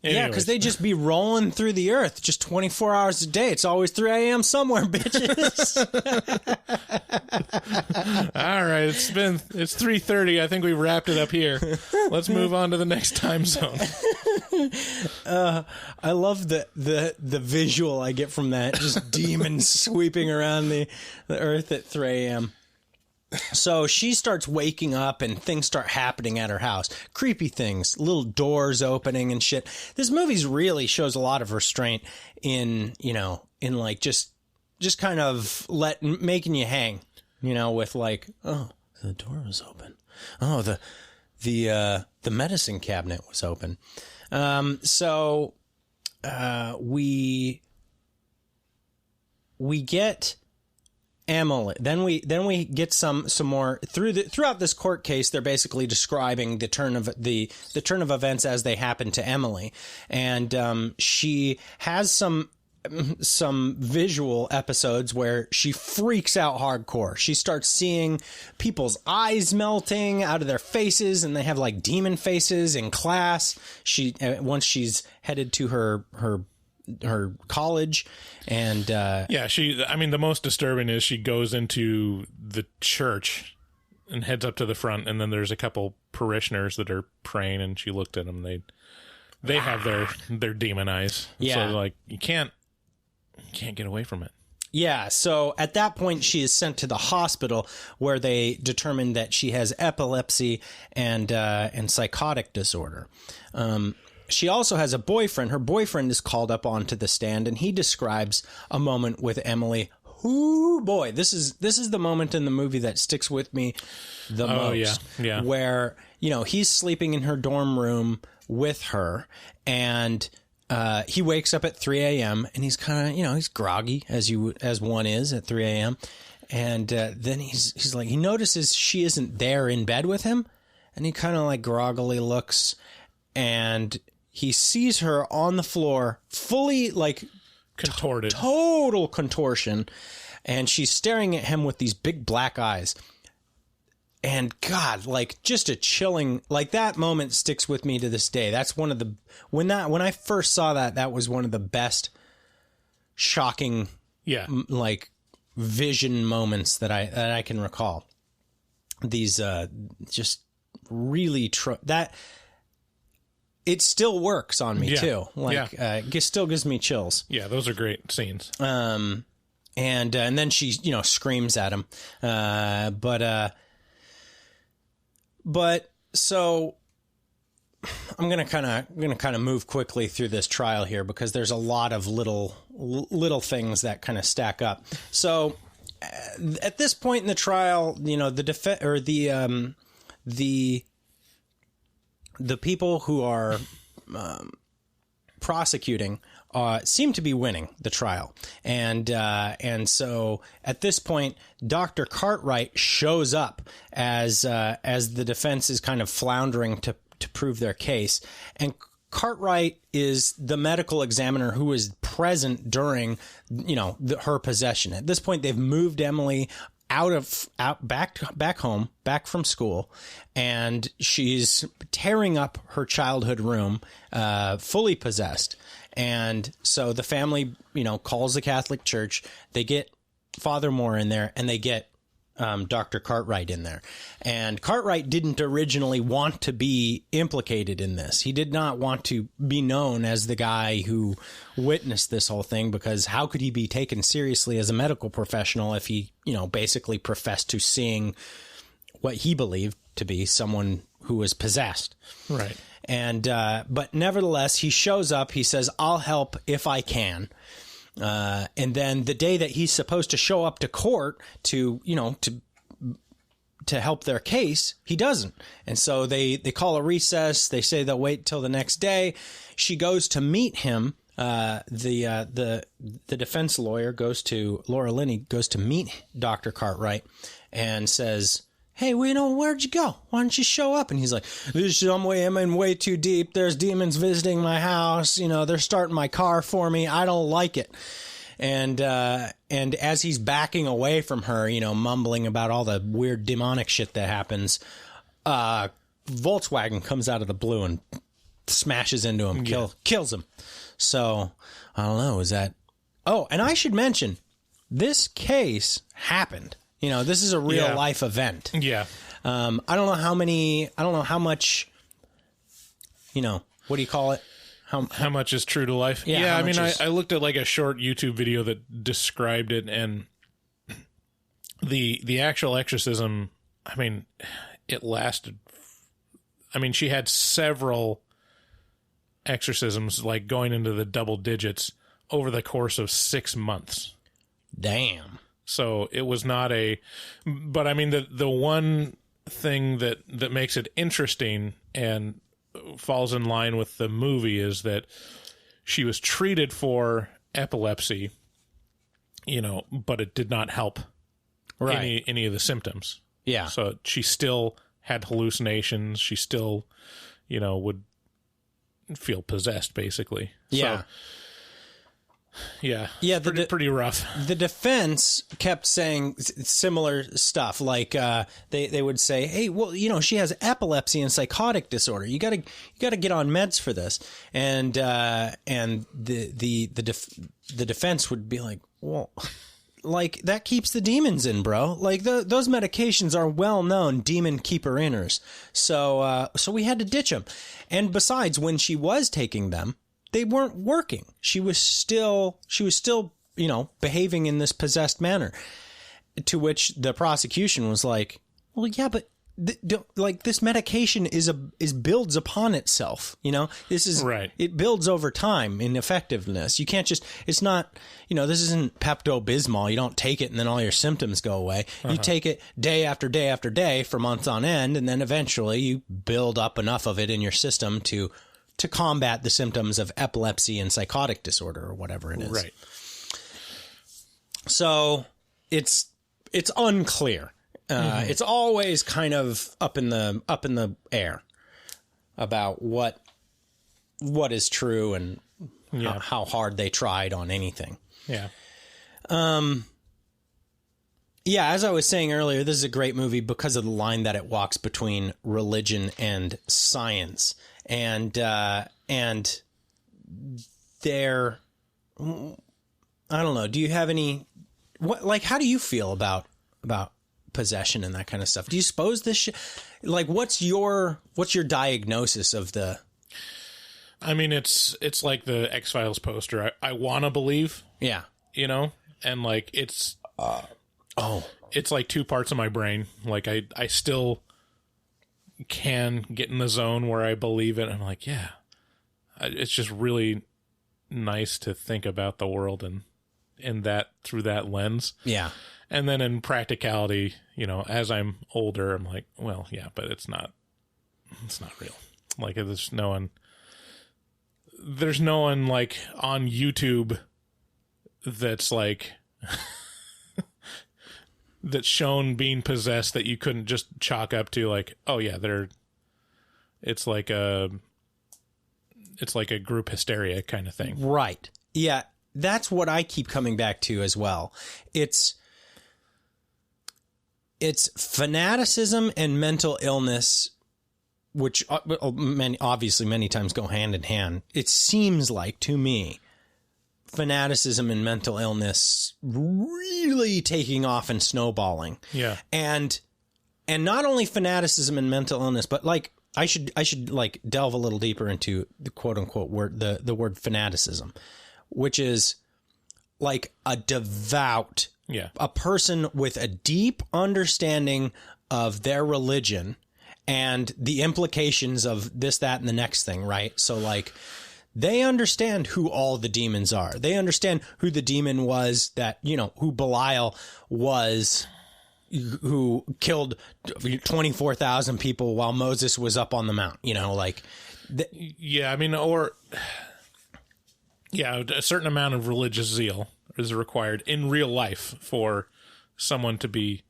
Anyways. Yeah, because they just be rolling through the earth just 24 hours a day. It's always 3 a.m. somewhere, bitches. All right, it's 3:30. I think we wrapped it up here. Let's move on to the next time zone. I love the visual I get from that. Just demons sweeping around the earth at 3 a.m. So she starts waking up and things start happening at her house. Creepy things, little doors opening and shit. This movie really shows a lot of restraint in like just kind of making you hang, with like, oh, the door was open. Oh, the medicine cabinet was open. So we get Emily. Then we get some more throughout this court case. They're basically describing the turn of events as they happen to Emily, and she has some visual episodes where she freaks out hardcore. She starts seeing people's eyes melting out of their faces, and they have like demon faces in class. Once she's headed to her college, and the most disturbing is she goes into the church and heads up to the front, and then there's a couple parishioners that are praying, and she looked at them. They have their demon eyes. Yeah. So like you can't get away from it. Yeah, so at that point she is sent to the hospital where they determine that she has epilepsy and psychotic disorder. She also has a boyfriend. Her boyfriend is called up onto the stand, and he describes a moment with Emily. Ooh, boy, this is the moment in the movie that sticks with me the most. Yeah. Where, he's sleeping in her dorm room with her, and he wakes up at 3 a.m. and he's kind of, he's groggy as one is at 3 a.m. And then he's like, he notices she isn't there in bed with him, and he kind of like groggily looks, and he sees her on the floor, fully like contorted, total contortion, and she's staring at him with these big black eyes. And God, like just a chilling, like that moment sticks with me to this day. That's one of the when I first saw that was one of the best shocking, like vision moments that I can recall. These just really that. It still works on me too. Like, it still gives me chills. Yeah, those are great scenes. And then she, screams at him. But so I'm gonna kind of move quickly through this trial here because there's a lot of little things that kind of stack up. So at this point in the trial, you know, the people who are prosecuting seem to be winning the trial, and so at this point, Dr. Cartwright shows up as the defense is kind of floundering to prove their case, and Cartwright is the medical examiner who was present during, you know, her possession. At this point, they've moved Emily back home, back from school, and she's tearing up her childhood room, fully possessed. And so the family, you know, calls the Catholic Church. They get Father Moore in there, and they get Dr. Cartwright in there. And Cartwright didn't originally want to be implicated in this. He did not want to be known as the guy who witnessed this whole thing, because how could he be taken seriously as a medical professional if he, you know, basically professed to seeing what he believed to be someone who was possessed. Right. And, but nevertheless, he shows up. He says, "I'll help if I can." And then the day that he's supposed to show up to court to, you know, to help their case, he doesn't. And so they call a recess. They say they'll wait till the next day. She goes to meet him. The defense lawyer Laura Linney goes to meet Dr. Cartwright and says, "Hey, well, you know, where'd you go? Why don't you show up?" And he's like, I'm in way too deep. There's demons visiting my house. You know, they're starting my car for me. I don't like it. And as he's backing away from her, you know, mumbling about all the weird demonic shit that happens, Volkswagen comes out of the blue and smashes into him, kills him. So, I don't know, is that... Oh, and I should mention, this case happened. You know, this is a real life event. Yeah. I don't know how much, you know, what do you call it? How much is true to life? Yeah, I mean, I looked at like a short YouTube video that described it, and the actual exorcism, I mean, it lasted. I mean, she had several exorcisms, like going into the double digits over the course of 6 months. Damn. So it was not but I mean, the one thing that makes it interesting and falls in line with the movie is that she was treated for epilepsy, you know, but it did not help any of the symptoms. Yeah. So she still had hallucinations. She still, you know, would feel possessed, basically. Yeah. So, yeah, pretty rough. The defense kept saying similar stuff, like they would say, "Hey, well, you know, she has epilepsy and psychotic disorder. You gotta get on meds for this." And the defense would be like, "Well, like that keeps the demons in, bro. Like those medications are well known demon keeper inners. So we had to ditch them. And besides, when she was taking them, they weren't working. She was still, you know, behaving in this possessed manner." To which the prosecution was like, "Well, yeah, but like this medication builds upon itself. You know, this is It builds over time in effectiveness. You can't just. It's not. You know, this isn't Pepto-Bismol. You don't take it and then all your symptoms go away. You take it day after day after day for months on end, and then eventually you build up enough of it in your system to combat the symptoms of epilepsy and psychotic disorder or whatever it is." Right. So it's unclear. It's always kind of up in the air about what is true and how hard they tried on anything. Yeah. Yeah, as I was saying earlier, this is a great movie because of the line that it walks between religion and science. And there, I don't know. Do you have any, how do you feel about possession and that kind of stuff? Do you suppose this shit, like, what's your diagnosis of the? I mean, it's like the X-Files poster. I want to believe. Yeah. You know, and like, it's like two parts of my brain. Like I still can get in the zone where I believe it. I'm like, yeah, it's just really nice to think about the world and in that through that lens. Yeah. And then in practicality, you know, as I'm older, I'm like, well, yeah, but it's not real. Like there's no one like on YouTube that's like that's shown being possessed that you couldn't just chalk up to like, oh yeah, it's like a group hysteria kind of thing. Right. Yeah. That's what I keep coming back to as well. It's fanaticism and mental illness, which obviously many times go hand in hand. It seems like to me, fanaticism and mental illness really taking off and snowballing. Yeah. And not only fanaticism and mental illness, but like I should like delve a little deeper into the quote unquote word, the word fanaticism, which is like a devout, a person with a deep understanding of their religion and the implications of this, that, and the next thing, right? So like they understand who all the demons are. They understand who the demon was that, you know, who Belial was, who killed 24,000 people while Moses was up on the mount, you know, like. Yeah, I mean, a certain amount of religious zeal is required in real life for someone to be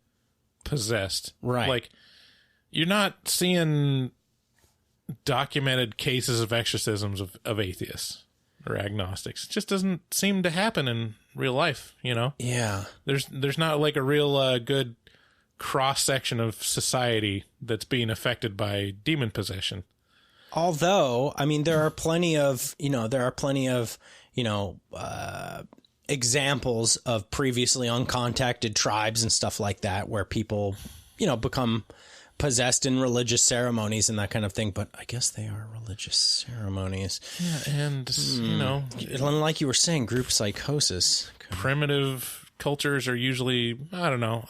possessed. Right. Like, you're not seeing documented cases of exorcisms of atheists or agnostics. It just doesn't seem to happen in real life, you know? Yeah. There's not like a real good cross-section of society that's being affected by demon possession. Although, I mean, there are plenty of examples of previously uncontacted tribes and stuff like that where people, you know, become possessed in religious ceremonies and that kind of thing. But I guess they are religious ceremonies. Yeah, and, you know. Like you were saying, group psychosis. Primitive cultures are usually, I don't know.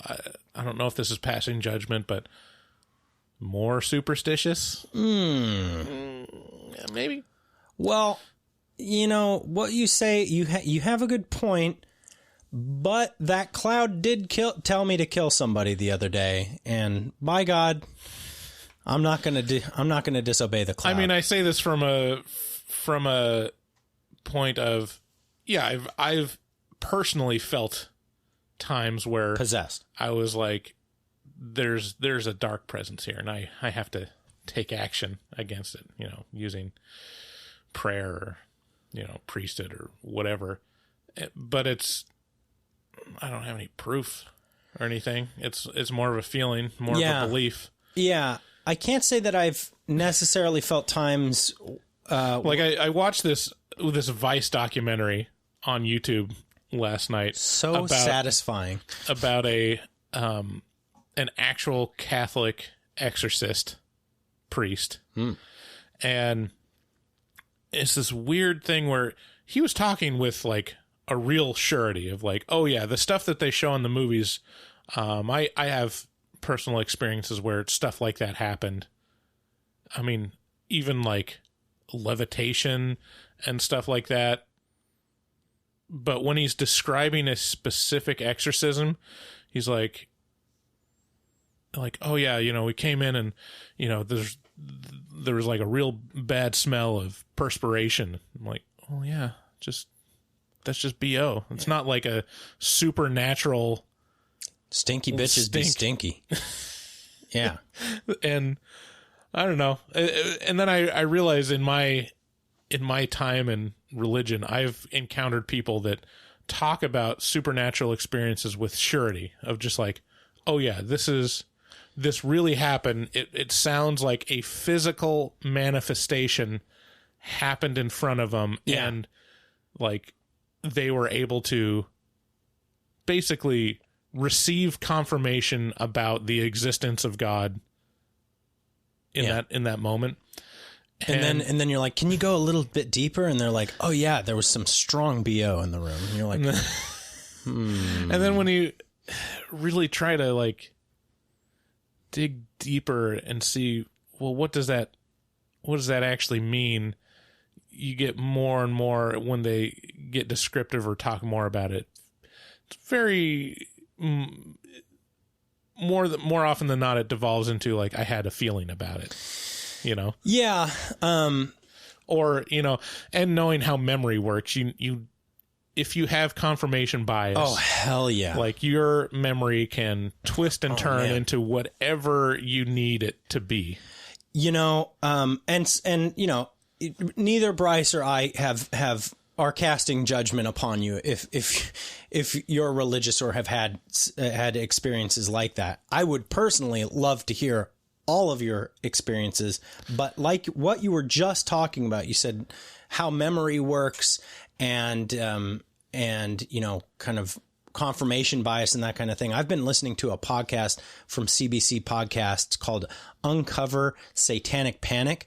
I don't know if this is passing judgment, but more superstitious? Maybe. Well, you know, what you say, you have a good point, but that cloud did tell me to kill somebody the other day, and by God, I'm not going to disobey the cloud. I mean, I say this from a point of, yeah, I've personally felt times where possessed. I was like, there's a dark presence here, and I have to take action against it, you know, using prayer or, you know, priesthood or whatever. But I don't have any proof or anything. It's more of a feeling, more of a belief. Yeah. I can't say that I've necessarily felt times like I watched this Vice documentary on YouTube last night. So satisfying. About an actual Catholic exorcist priest. And it's this weird thing where he was talking with like a real surety of like, oh yeah, the stuff that they show in the movies, I have personal experiences where stuff like that happened. I mean, even like levitation and stuff like that. But when he's describing a specific exorcism, he's like, oh yeah, you know, we came in and, you know, there was like a real bad smell of perspiration. I'm like, oh yeah, that's just BO. It's not like a supernatural stinky bitches be stinky. Yeah. And I don't know. And then I realize in my time in religion, I've encountered people that talk about supernatural experiences with surety of just like, oh yeah, this really happened. It sounds like a physical manifestation happened in front of them. Yeah. And like they were able to basically receive confirmation about the existence of God in that moment. And then you're like, can you go a little bit deeper? And they're like, oh yeah, there was some strong BO in the room. And you're like, And then when you really try to like dig deeper and see well, what does that actually mean? You get more and more when they get descriptive or talk more about it. It's very more often than not, it devolves into like, I had a feeling about it, you know? Yeah. Or, you know, and knowing how memory works, you if you have confirmation bias, oh hell yeah, like your memory can twist and turn into whatever you need it to be. You know, and you know, neither Bryce or I are casting judgment upon you if you're religious or have had experiences like that. I would personally love to hear all of your experiences, but like what you were just talking about, you said how memory works and you know, kind of confirmation bias and that kind of thing. I've been listening to a podcast from CBC Podcasts called Uncover Satanic Panic.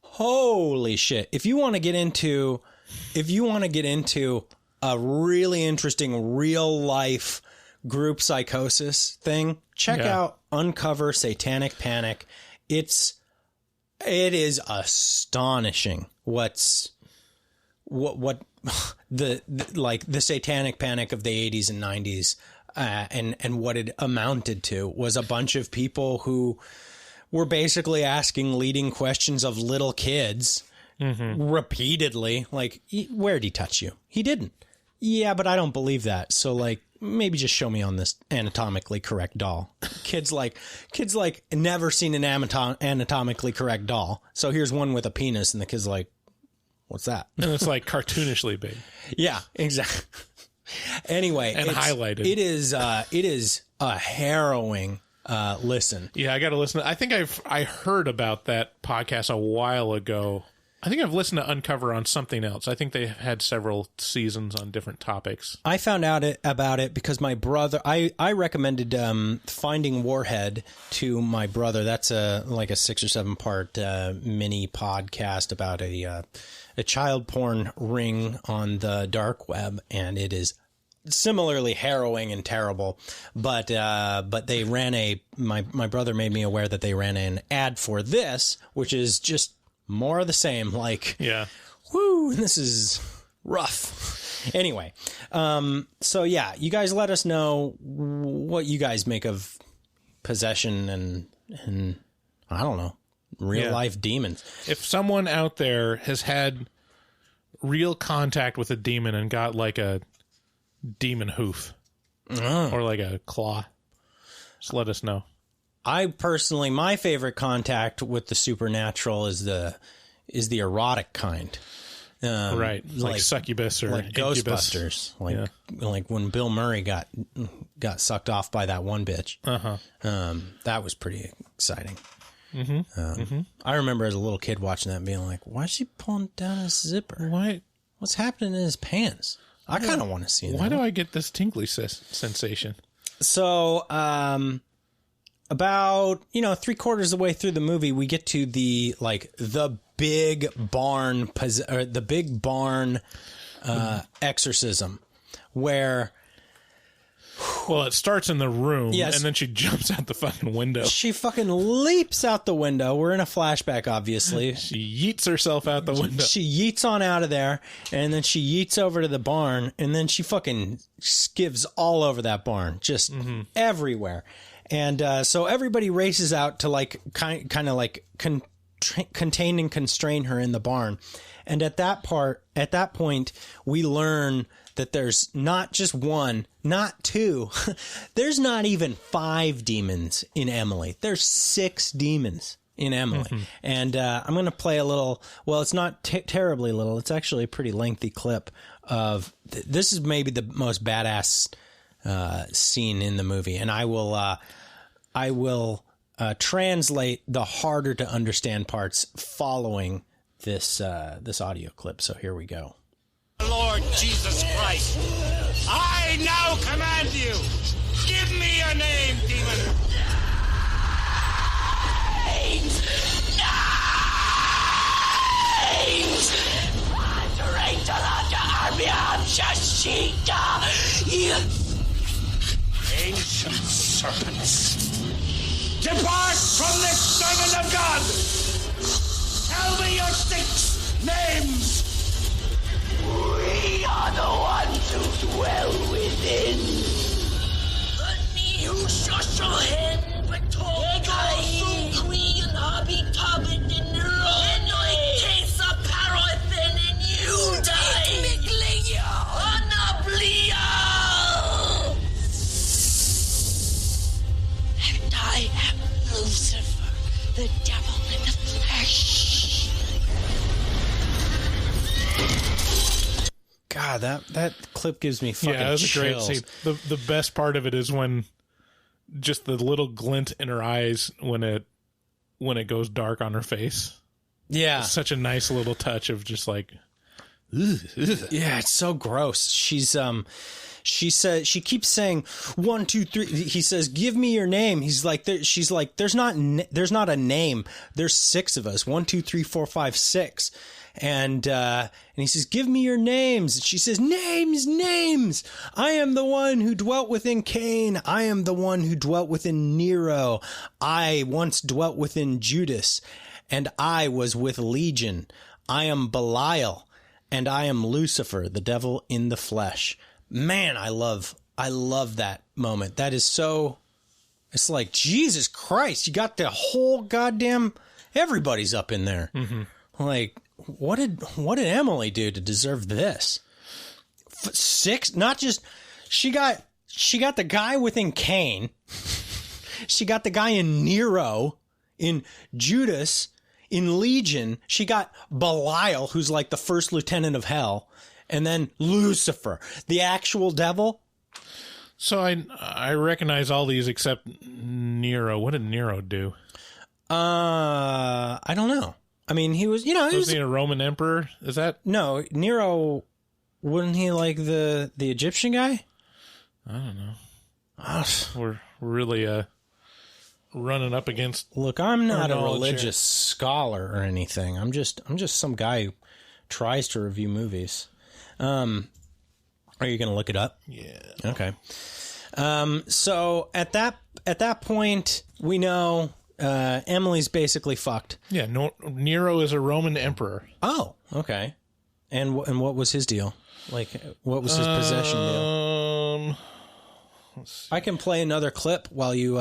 Holy shit. If you want to get into a really interesting real life group psychosis thing, check out Uncover Satanic Panic. It is astonishing what the satanic panic of the 80s and 90s and what it amounted to was a bunch of people who were basically asking leading questions of little kids repeatedly, like, where'd he touch you? He didn't. Yeah, but I don't believe that. So like, maybe just show me on this anatomically correct doll. Kids like never seen an anatomically correct doll. So here's one with a penis, and the kid's like, what's that? And it's like cartoonishly big. Yeah, exactly. Anyway, and highlighted. It is a harrowing listen. Yeah, I got to listen. I think I heard about that podcast a while ago. I think I've listened to Uncover on something else. I think they had several seasons on different topics. I found out about it because my brother, I recommended Finding Warhead to my brother. That's like a 6 or 7 part mini podcast about a child porn ring on the dark web, and it is similarly harrowing and terrible. But they ran my brother made me aware that they ran an ad for this, which is just more of the same, like, woo, this is rough. Anyway, so yeah, you guys let us know what you guys make of possession and I don't know, real life demons. If someone out there has had real contact with a demon and got like a demon hoof or like a claw, just let us know. I personally, my favorite contact with the supernatural is the erotic kind, right? Like succubus or like incubus. Ghostbusters, like when Bill Murray got sucked off by that one bitch. That was pretty exciting. I remember as a little kid watching that and being like, "Why is she pulling down his zipper? What's happening in his pants?" I kind of want to see that. Why do I get this tingly sensation? So, about 3/4 of the way through the movie, we get to the big barn exorcism, where it starts in the room, and then she jumps out the fucking window. She fucking leaps out the window. We're in a flashback, obviously. She yeets herself out the window. She yeets on out of there, and then she yeets over to the barn, and then she fucking skivs all over that barn, just everywhere. And so everybody races out to kind of contain and constrain her in the barn. And at that point, we learn that there's not just one, not two. There's not even 5 demons in Emily. There's 6 demons in Emily. And I'm going to play a little. Well, it's not terribly little. It's actually a pretty lengthy clip of. This is maybe the most badass scene in the movie, and I will translate the harder to understand parts following this audio clip. So here we go. Lord Jesus Christ, I now command you, give me your name, demon. Names! Ancient serpents, Depart from this servant of God! Tell me your 6 names! We are the ones who dwell within. The new social hen beton Queen Hobby in the case of Parothin and you die. And I am Lucifer, the devil in the flesh. God, that clip gives me fucking Yeah, that was a great chills. scene. The best part of it is when just the little glint in her eyes when it goes dark on her face. Yeah. It's such a nice little touch of just like, yeah, it's so gross. She keeps saying 1, 2, 3. He says, "Give me your name." He's like, she's like, there's not a name. There's 6 of us. 1, 2, 3, 4, 5, 6. And he says, "Give me your names." And she says, names. I am the one who dwelt within Cain. I am the one who dwelt within Nero. I once dwelt within Judas, and I was with Legion. I am Belial, and I am Lucifer, the devil in the flesh. Man, I love that moment. That is so, it's like, Jesus Christ, you got the whole goddamn, everybody's up in there. Mm-hmm. Like, what did Emily do to deserve this? 6, not just, she got the guy within Cain. She got the guy in Nero, in Judas, in Legion. She got Belial, who's like the first lieutenant of hell. And then Lucifer, the actual devil. So I recognize all these except Nero. What did Nero do? I don't know. I mean, he was, Was he a Roman emperor? Is that? No, Nero, wasn't he like the Egyptian guy? I don't know. We're really running up against. Look, I'm not a religious here. scholar or anything. I'm just some guy who tries to review movies. Are you going to look it up? Yeah. Okay. So at that point, we know Emily's basically fucked. Yeah. Nero is a Roman emperor. Oh, okay. And what was his deal? Like, what was his possession deal? Let's see. I can play another clip while you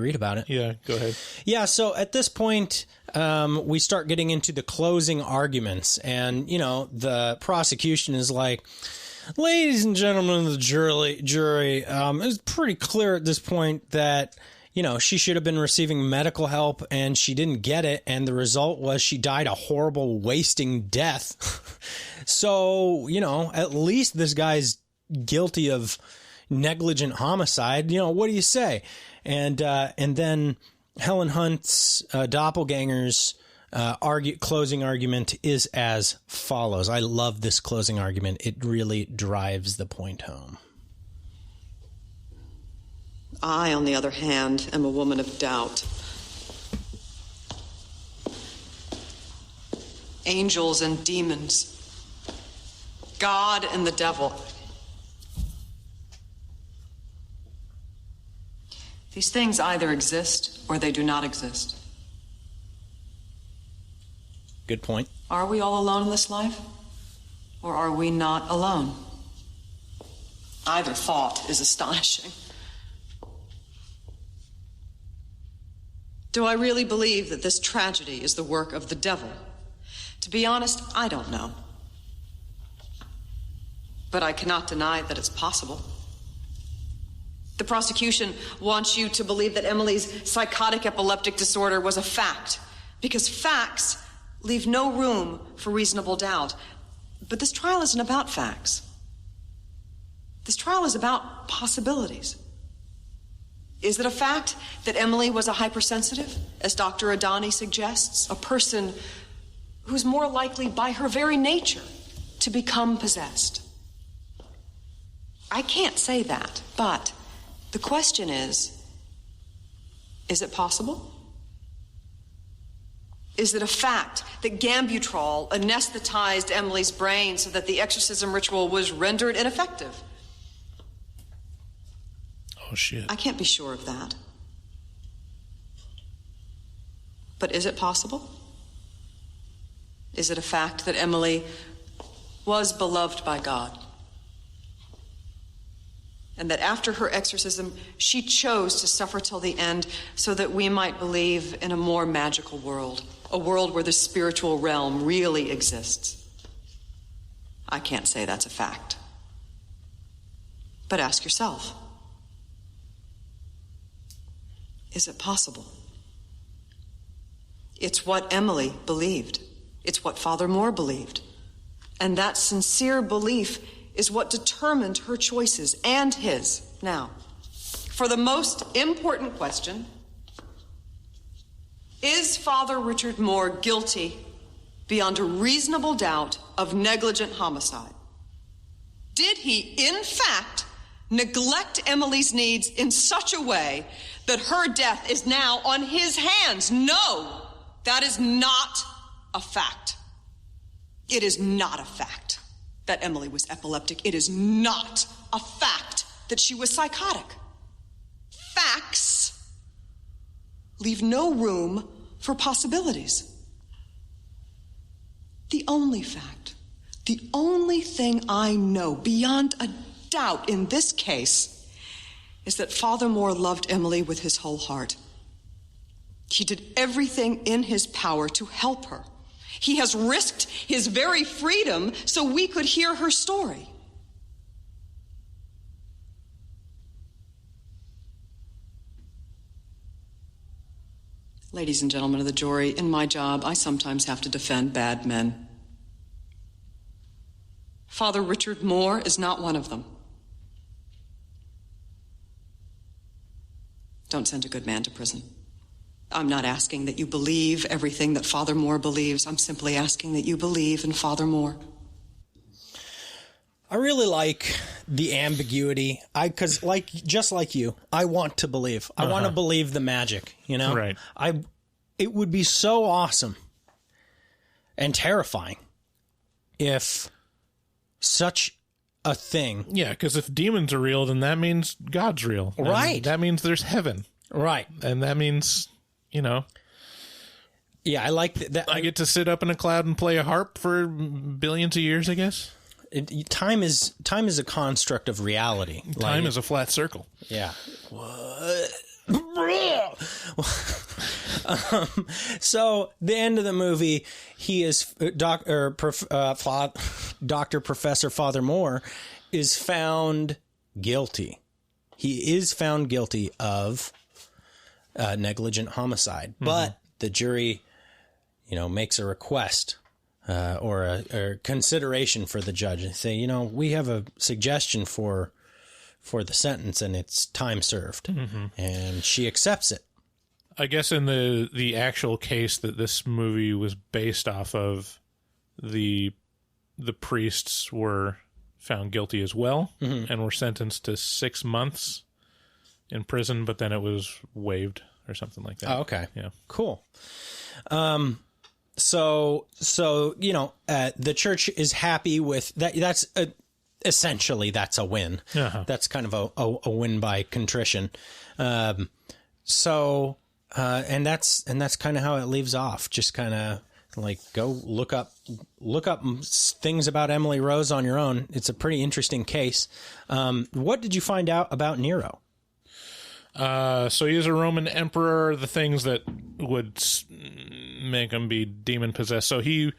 read about it. Yeah, go ahead. Yeah, so at this point, we start getting into the closing arguments, and the prosecution is like, "Ladies and gentlemen of the jury, it's pretty clear at this point that she should have been receiving medical help, and she didn't get it, and the result was she died a horrible, wasting death. So at least this guy's guilty of negligent homicide. What do you say?" And then Helen Hunt's doppelganger's closing argument is as follows. I love this closing argument. It really drives the point home. I, on the other hand, am a woman of doubt. Angels and demons. God and the devil. These things either exist or they do not exist. Good point. Are we all alone in this life? Or are we not alone? Either thought is astonishing. Do I really believe that this tragedy is the work of the devil? To be honest, I don't know. But I cannot deny that it's possible. The prosecution wants you to believe that Emily's psychotic epileptic disorder was a fact, because facts leave no room for reasonable doubt. But this trial isn't about facts. This trial is about possibilities. Is it a fact that Emily was a hypersensitive, as Dr. Adani suggests? A person who's more likely by her very nature to become possessed? I can't say that, but the question is it possible? Is it a fact that Gambutrol anesthetized Emily's brain so that the exorcism ritual was rendered ineffective? Oh, shit. I can't be sure of that. But is it possible? Is it a fact that Emily was beloved by God? And that after her exorcism, she chose to suffer till the end so that we might believe in a more magical world, a world where the spiritual realm really exists. I can't say that's a fact. But ask yourself, is it possible? It's what Emily believed. It's what Father Moore believed. And that sincere belief is what determined her choices and his. Now, for the most important question, is Father Richard Moore guilty beyond a reasonable doubt of negligent homicide? Did he, in fact, neglect Emily's needs in such a way that her death is now on his hands? No, that is not a fact. It is not a fact that Emily was epileptic. It is not a fact that she was psychotic. Facts leave no room for possibilities. The only fact, the only thing I know beyond a doubt in this case is that Father Moore loved Emily with his whole heart. He did everything in his power to help her. He has risked his very freedom so we could hear her story. Ladies and gentlemen of the jury, in my job, I sometimes have to defend bad men. Father Richard Moore is not one of them. Don't send a good man to prison. I'm not asking that you believe everything that Father Moore believes. I'm simply asking that you believe in Father Moore. I really like the ambiguity. Because just like you, I want to believe. I want to believe the magic, you know? Right. It would be so awesome and terrifying if such a thing. Yeah, because if demons are real, then that means God's real. Right. And that means there's heaven. Right. And that means, you know. Yeah, I like that. I get to sit up in a cloud and play a harp for billions of years, I guess. Time is a construct of reality. Time is a flat circle. Yeah. What? So the end of the movie, he is Dr. Professor Father Moore is found guilty. He is found guilty of negligent homicide, but the jury, makes a request or a consideration for the judge and say, we have a suggestion for the sentence, and it's time served. And she accepts it. I guess in the actual case that this movie was based off of, the priests were found guilty as well and were sentenced to 6 months in prison, but then it was waived or something like that. Oh, okay. Yeah. Cool. So the church is happy with that. That's essentially that's a win. That's kind of a win by contrition. And that's kind of how it leaves off. Just kind of like go look up things about Emily Rose on your own. It's a pretty interesting case. What did you find out about Nero? So he is a Roman emperor, the things that would make him be demon possessed. So he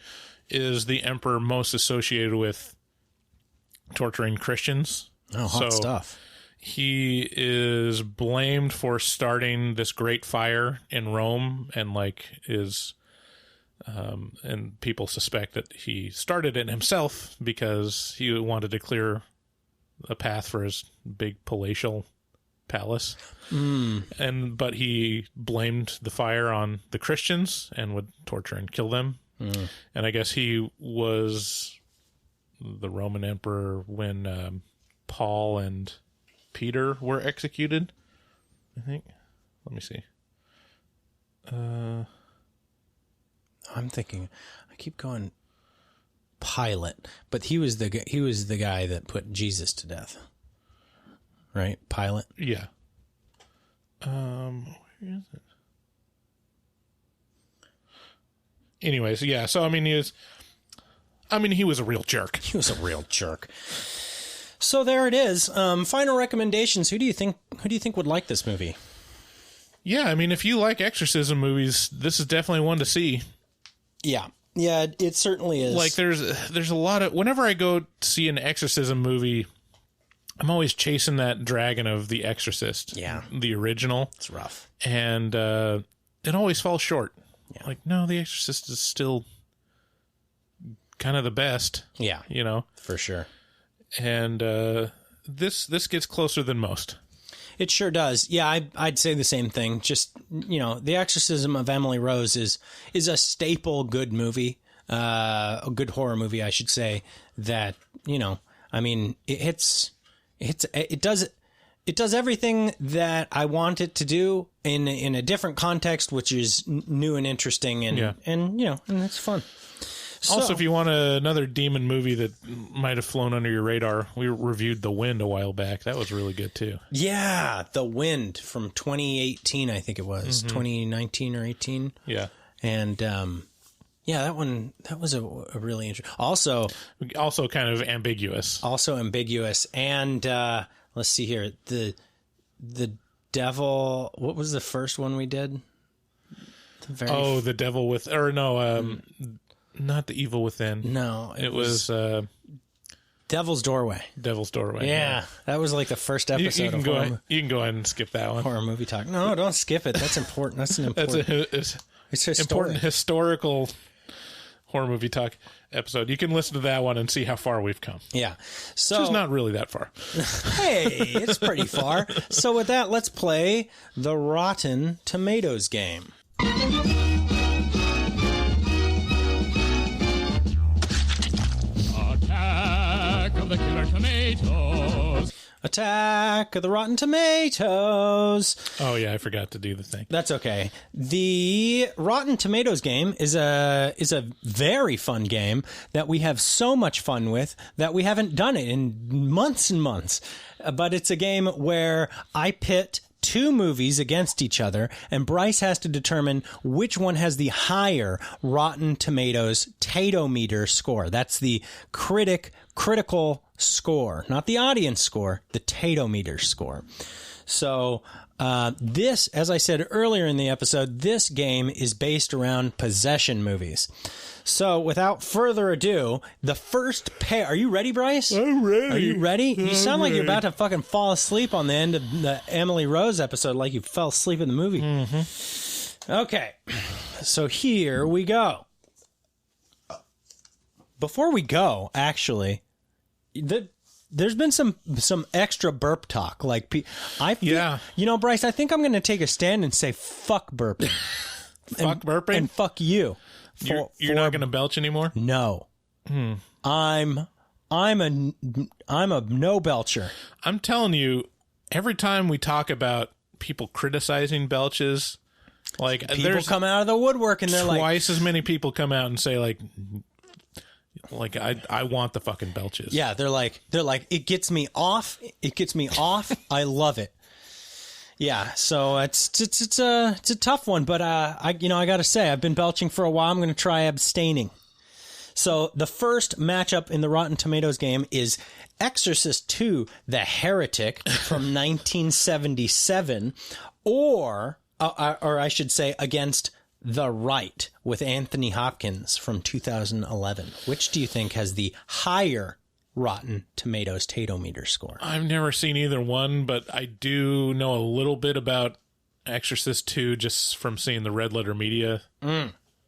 is the emperor most associated with torturing Christians. Oh, hot stuff. He is blamed for starting this great fire in Rome and and people suspect that he started it himself because he wanted to clear a path for his big palatial palace. But he blamed the fire on the Christians and would torture and kill them. And I guess he was the Roman emperor when Paul and Peter were executed, I think. Let me see. I'm thinking, I keep going Pilate, but he was the guy that put Jesus to death, right? Pilate. Yeah. Where is it? anyways, yeah. So I mean, he was a real jerk. He was a real jerk. So there it is. Final recommendations. Who do you think would like this movie? Yeah, I mean, if you like exorcism movies, this is definitely one to see. Yeah, it certainly is. Like, there's a lot of... Whenever I go see an exorcism movie, I'm always chasing that dragon of The Exorcist. Yeah. The original. It's rough. And it always falls short. Yeah. Like, no, The Exorcist is still kind of the best. Yeah. You know? For sure. And this gets closer than most. It sure does. Yeah, I'd say the same thing. Just, The Exorcism of Emily Rose is a staple good movie, a good horror movie, I should say, that, I mean, it does everything that I want it to do in a different context, which is new and interesting, and it's fun. Also, if you want another demon movie that might have flown under your radar, we reviewed The Wind a while back. That was really good, too. Yeah, The Wind from 2018, I think it was. 2019 or 18. Yeah. And, that was a really interesting... Also kind of ambiguous. And, let's see here. The Devil... What was the first one we did? The Devil with... Or no, not The Evil Within. No. It was Devil's Doorway. Devil's Doorway. Yeah. That was like the first episode you can go ahead and skip that one. Horror movie talk. No, don't skip it. That's important. That's an important... It's important historical horror movie talk episode. You can listen to that one and see how far we've come. Yeah. So it's not really that far. Hey, it's pretty far. So with that, let's play the Rotten Tomatoes game. The Killer Tomatoes. Attack of the Rotten Tomatoes. Oh, yeah, I forgot to do the thing. That's okay. The Rotten Tomatoes game is a very fun game that we have so much fun with that we haven't done it in months and months. But it's a game where I pit two movies against each other, and Bryce has to determine which one has the higher Rotten Tomatoes Tatometer score. That's the critical score, not the audience score, the Tatometer score. So this, as I said earlier in the episode, this game is based around possession movies. So without further ado, the first pair... Are you ready, Bryce? I'm ready. Are you ready? You sound like you're about to fucking fall asleep on the end of the Emily Rose episode, like you fell asleep in the movie. Mm-hmm. Okay. So here we go. Before we go, actually... There's been some extra burp talk. Like, Bryce, I think I'm going to take a stand and say fuck burping. Fuck burping? And fuck you. You're not going to belch anymore? No. I'm a no belcher. I'm telling you, every time we talk about people criticizing belches, like people come out of the woodwork and they're twice as many people come out and say like I want the fucking belches. Yeah, they're like it gets me off. I love it. Yeah, so it's a tough one, but I got to say I've been belching for a while. I'm going to try abstaining. So the first matchup in the Rotten Tomatoes game is Exorcist II: The Heretic from 1977, or I should say against The Right with Anthony Hopkins from 2011. Which do you think has the higher Rotten Tomatoes Tatometer score? I've never seen either one, but I do know a little bit about Exorcist II just from seeing the Red Letter Media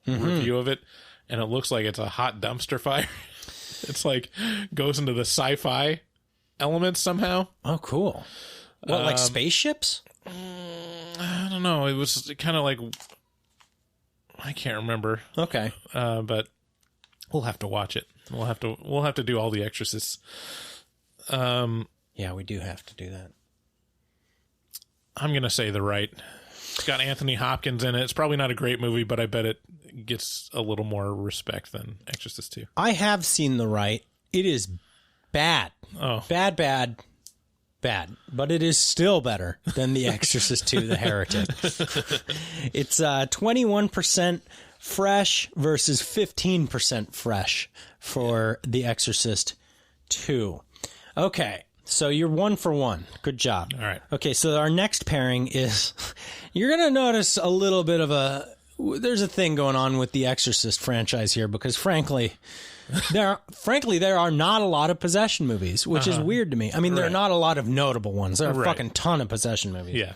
review of it, and it looks like it's a hot dumpster fire. It's like goes into the sci-fi elements somehow. Oh, cool. What, like spaceships? I don't know. It was kind of like, I can't remember. Okay. But we'll have to watch it. We'll have to do all the Exorcists. Yeah, we do have to do that. I'm going to say The Right. It's got Anthony Hopkins in it. It's probably not a great movie, but I bet it gets a little more respect than Exorcist II. I have seen The Right. It is bad. Oh. Bad. But it is still better than The Exorcist II: The Heretic. It's 21% fresh versus 15% fresh for The Exorcist 2. Okay, so you're 1 for 1. Good job. All right. Okay, so our next pairing is, you're going to notice a little bit of there's a thing going on with the Exorcist franchise here, because frankly, there are not a lot of possession movies, which is weird to me. I mean, there are not a lot of notable ones. There are a fucking ton of possession movies. Yeah.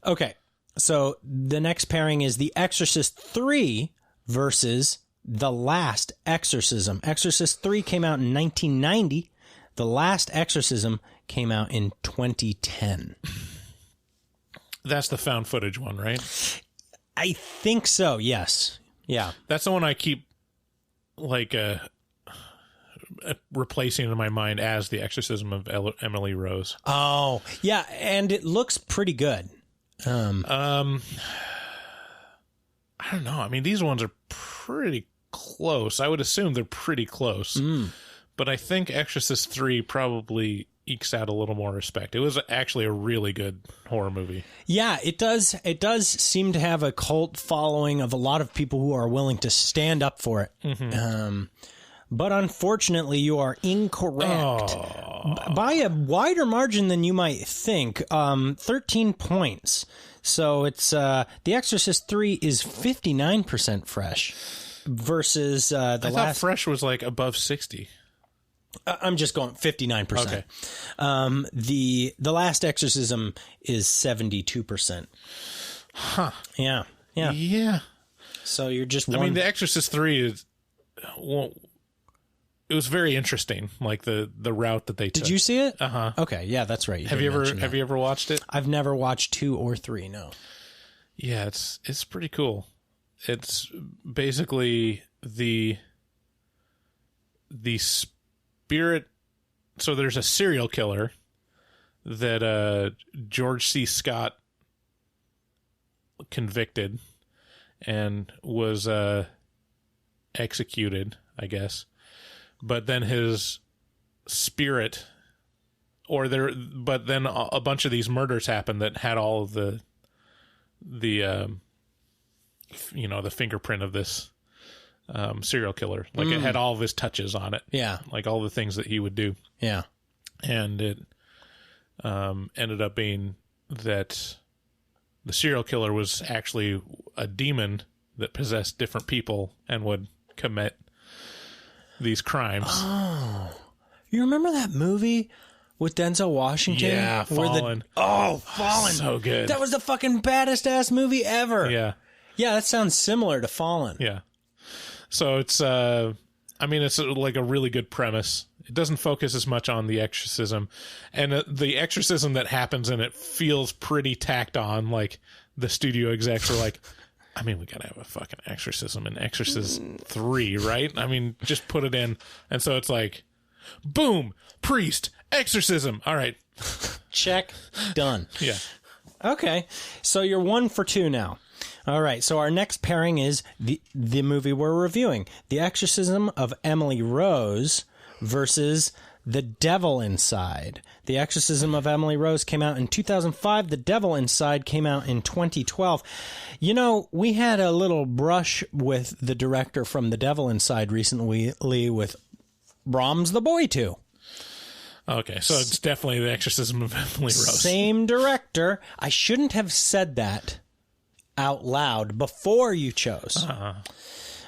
Okay, so the next pairing is The Exorcist 3 versus The Last Exorcism. Exorcist 3 came out in 1990. The Last Exorcism came out in 2010. That's the found footage one, right? I think so, yes. Yeah. That's the one I keep, like, replacing in my mind as The Exorcism of Emily Rose. Oh, yeah, and it looks pretty good. I don't know. I mean, these ones are pretty close. I would assume they're pretty close. But I think Exorcist 3 probably ekes out a little more respect. It was actually a really good horror movie. Yeah, it does. It does seem to have a cult following of a lot of people who are willing to stand up for it. Mm-hmm. But unfortunately, you are incorrect by a wider margin than you might think. 13 points. So it's The Exorcist 3 is 59% fresh versus I thought fresh was like above 60. I'm just going 59%. Okay. The Last Exorcism is 72%. Huh. Yeah. Yeah. Yeah. So you're just one. I mean, The Exorcist 3 is, well, it was very interesting, like the route that they took. Did you see it? Uh-huh. Okay, yeah, that's right. Have you ever watched it? I've never watched 2 or 3, no. Yeah, it's pretty cool. It's basically the spirit. So there's a serial killer that George C. Scott convicted and was executed, I guess. But then his spirit, but then a bunch of these murders happened that had all of the fingerprint of this serial killer. Like it had all of his touches on it. Yeah. Like all the things that he would do. Yeah. And it ended up being that the serial killer was actually a demon that possessed different people and would commit these crimes. Oh. You remember that movie with Denzel Washington? Yeah, Fallen. Fallen. So good. That was the fucking baddest ass movie ever. Yeah. Yeah, that sounds similar to Fallen. Yeah. So it's it's like a really good premise. It doesn't focus as much on the exorcism, and the exorcism that happens in it feels pretty tacked on. Like the studio execs are like, I mean, we gotta have a fucking exorcism in Exorcism 3, right? I mean, just put it in. And so it's like, boom, priest, exorcism. All right. Check. Done. Yeah. Okay. So you're 1 for 2 now. All right. So our next pairing is the movie we're reviewing, The Exorcism of Emily Rose versus The Devil Inside. The Exorcism of Emily Rose came out in 2005. The Devil Inside came out in 2012. You know, we had a little brush with the director from The Devil Inside recently with Brahms the Boy 2. Okay, so it's definitely The Exorcism of Emily Rose. Same director. I shouldn't have said that out loud before you chose.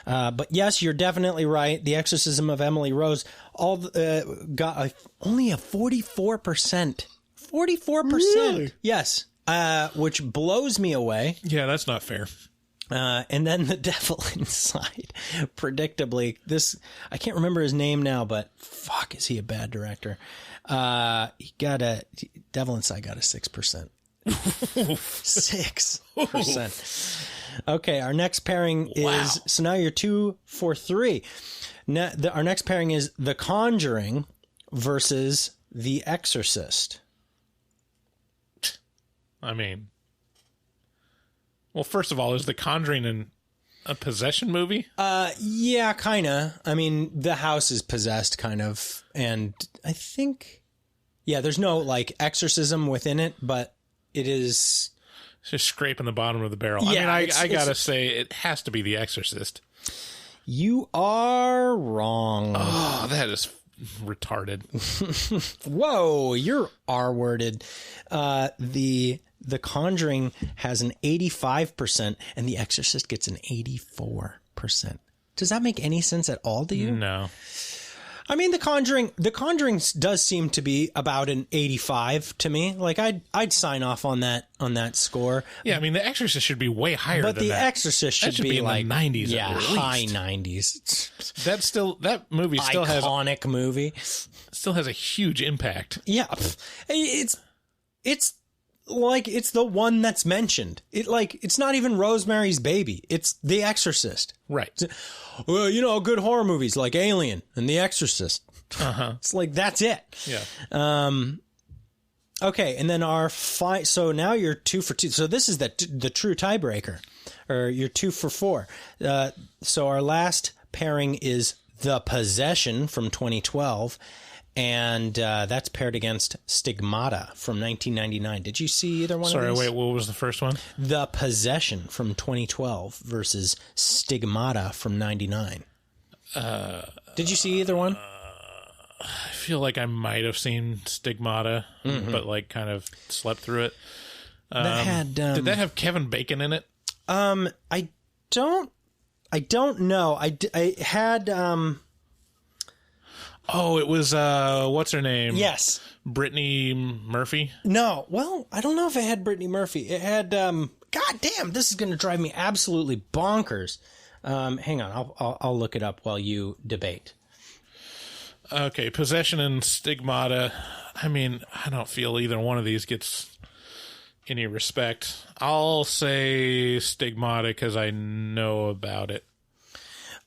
But yes, you're definitely right. The Exorcism of Emily Rose got only a 44%. 44%. Really? Yes. Which blows me away. Yeah, that's not fair. And then The Devil Inside. Predictably, I can't remember his name now, but fuck, is he a bad director? Devil Inside got a 6%. 6%. Okay, our next pairing is, so now you're 2 for 3. Our next pairing is The Conjuring versus The Exorcist. I mean, well, first of all, is The Conjuring a possession movie? Yeah, kind of. I mean, the house is possessed, kind of. And I think, yeah, there's no, like, exorcism within it, but it is just scraping the bottom of the barrel. Yeah, I mean, I gotta say, it has to be The Exorcist. You are wrong. Oh, that is retarded. Whoa, you're R-worded. The Conjuring has an 85%, and The Exorcist gets an 84%. Does that make any sense at all to you? No. I mean, The Conjuring does seem to be about an 85 to me. Like I'd sign off on that score. Yeah, I mean, The Exorcist should be way higher than that. But The Exorcist should be in like the 90s. Yeah, at least. high 90s. That movie still has iconic movie. Still has a huge impact. Yeah, it's like it's the one that's mentioned. It's not even Rosemary's Baby. It's The Exorcist. Right. Well, you know, good horror movies like Alien and The Exorcist. It's like that's it. Yeah. Okay, and then so now you're 2 for 2. So this is the true tiebreaker, or you're 2 for 4. So our last pairing is The Possession from 2012. And that's paired against Stigmata from 1999. Did you see either one of these? Sorry, wait, what was the first one? The Possession from 2012 versus Stigmata from 99. Did you see either one? I feel like I might have seen Stigmata, but like kind of slept through it. That had, did that have Kevin Bacon in it? I don't know. I had... Oh, it was, what's her name? Yes. Brittany Murphy? No. Well, I don't know if it had Brittany Murphy. It had, God damn, this is going to drive me absolutely bonkers. Hang on. I'll look it up while you debate. Okay. Possession and Stigmata. I mean, I don't feel either one of these gets any respect. I'll say Stigmata because I know about it.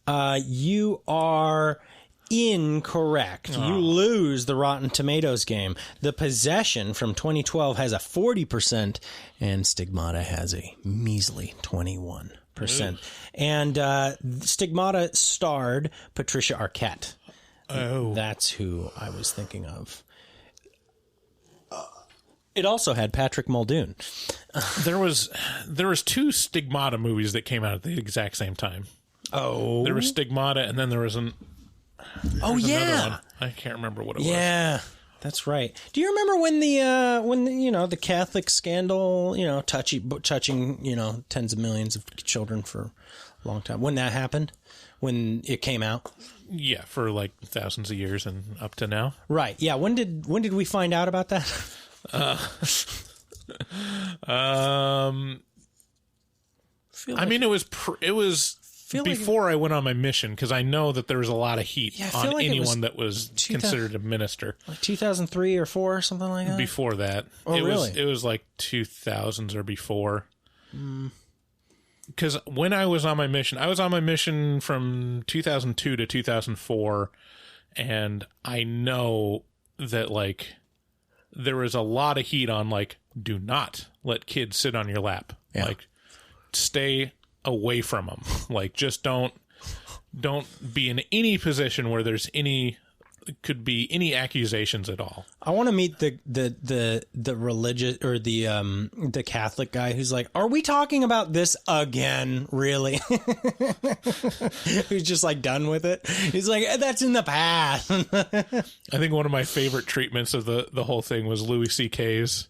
You are... incorrect. You lose the Rotten Tomatoes game. The Possession from 2012 has a 40%, and Stigmata has a measly 21%. Ooh. And Stigmata starred Patricia Arquette. Oh. That's who I was thinking of. It also had Patrick Muldoon. There was 2 Stigmata movies that came out at the exact same time. Oh. There was Stigmata, and then there was Oh yeah, one. I can't remember what it was. Yeah, that's right. Do you remember when the Catholic scandal, touching tens of millions of children for a long time? When that happened, when it came out? Yeah, for like thousands of years and up to now. Right. Yeah. When did we find out about that? I mean, it was. Before I went on my mission, because I know that there was a lot of heat on like anyone that was considered a minister. Like 2003 or 4 or something like that? Before that. Oh, really? It was like 2000s or before. Because when I was on my mission from 2002 to 2004, and I know that, like, there was a lot of heat on, like, do not let kids sit on your lap. Yeah. Like, stay away from them. Like, just don't be in any position where there's could be any accusations at all. I want to meet the religious or the Catholic guy who's like, are we talking about this again? Really? Who's just like done with it. He's like, that's in the past. I think one of my favorite treatments of the whole thing was Louis C.K.'s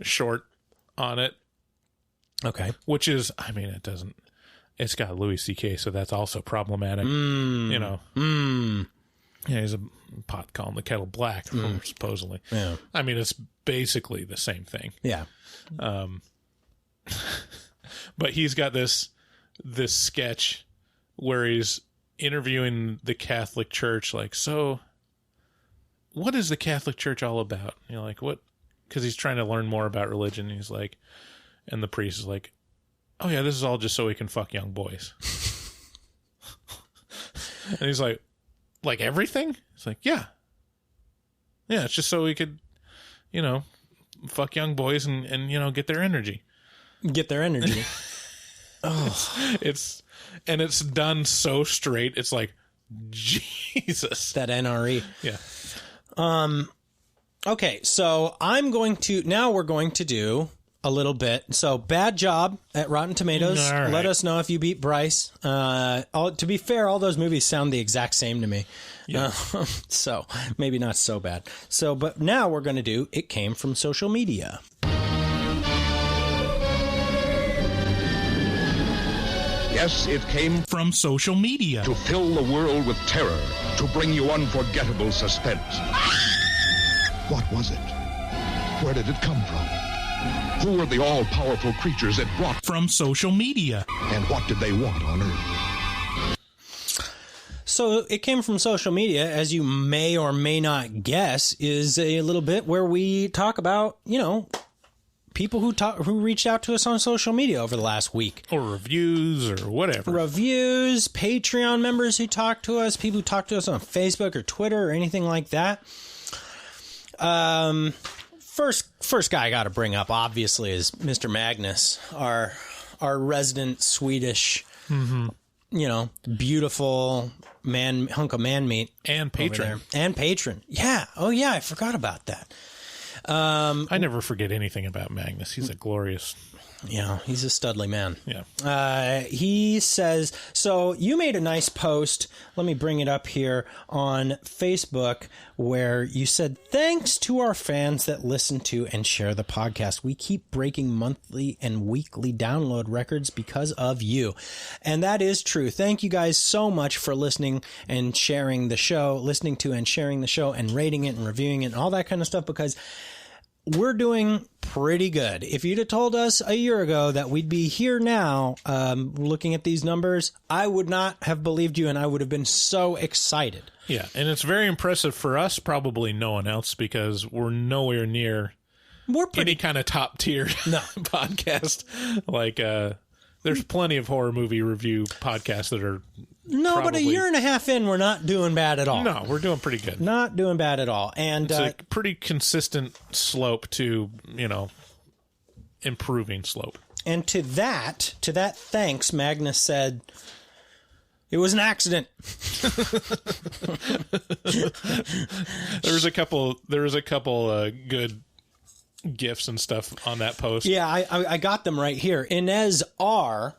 short on it. Okay. Which is, I mean, it's got Louis C.K., so that's also problematic. Yeah, he's a pot calling the kettle black, supposedly. Yeah. I mean, it's basically the same thing. Yeah. But he's got this sketch where he's interviewing the Catholic Church, like, so what is the Catholic Church all about? You know, like, what? Because he's trying to learn more about religion. He's like, and the priest is like, oh yeah, this is all just so we can fuck young boys. And he's like everything? It's like, yeah, it's just so we could, fuck young boys and get their energy. Get their energy. Oh, it's done so straight. It's like, Jesus, that NRE. Yeah. Okay, so we're going to do a little bit. So bad job at Rotten Tomatoes. All right. Let us know if you beat Bryce. To be fair, all those movies sound the exact same to me. Yeah. So maybe not so bad. So, but now we're going to do It Came From Social Media. Yes, it came from social media to fill the world with terror, to bring you unforgettable suspense. What was it? Where did it come from? Who were the all-powerful creatures it brought from social media? And what did they want on Earth? So It Came From Social Media, as you may or may not guess, is a little bit where we talk about, people who reached out to us on social media over the last week. Or reviews or whatever. Reviews, Patreon members who talk to us, people who talk to us on Facebook or Twitter or anything like that. First guy I got to bring up, obviously, is Mr. Magnus, our resident Swedish, beautiful hunk of man meat. And patron. And patron. Yeah. Oh, yeah, I forgot about that. I never forget anything about Magnus. He's a glorious... Yeah, he's a studly man. Yeah. He says, so you made a nice post, let me bring it up here, on Facebook, where you said, thanks to our fans that listen to and share the podcast. We keep breaking monthly and weekly download records because of you. And that is true. Thank you guys so much for listening and sharing the show, listening to and sharing the show and rating it and reviewing it and all that kind of stuff, because we're doing pretty good. If you'd have told us a year ago that we'd be here now, looking at these numbers, I would not have believed you, and I would have been so excited. Yeah, and it's very impressive for us, probably no one else, because we're nowhere near any kind of top-tier podcast. Like, there's plenty of horror movie review podcasts that are... No, but a year and a half in, we're not doing bad at all. No, we're doing pretty good. Not doing bad at all. And it's a pretty consistent slope to, improving slope. And to that, thanks, Magnus said, it was an accident. There was a couple good GIFs and stuff on that post. Yeah, I got them right here. Inez R.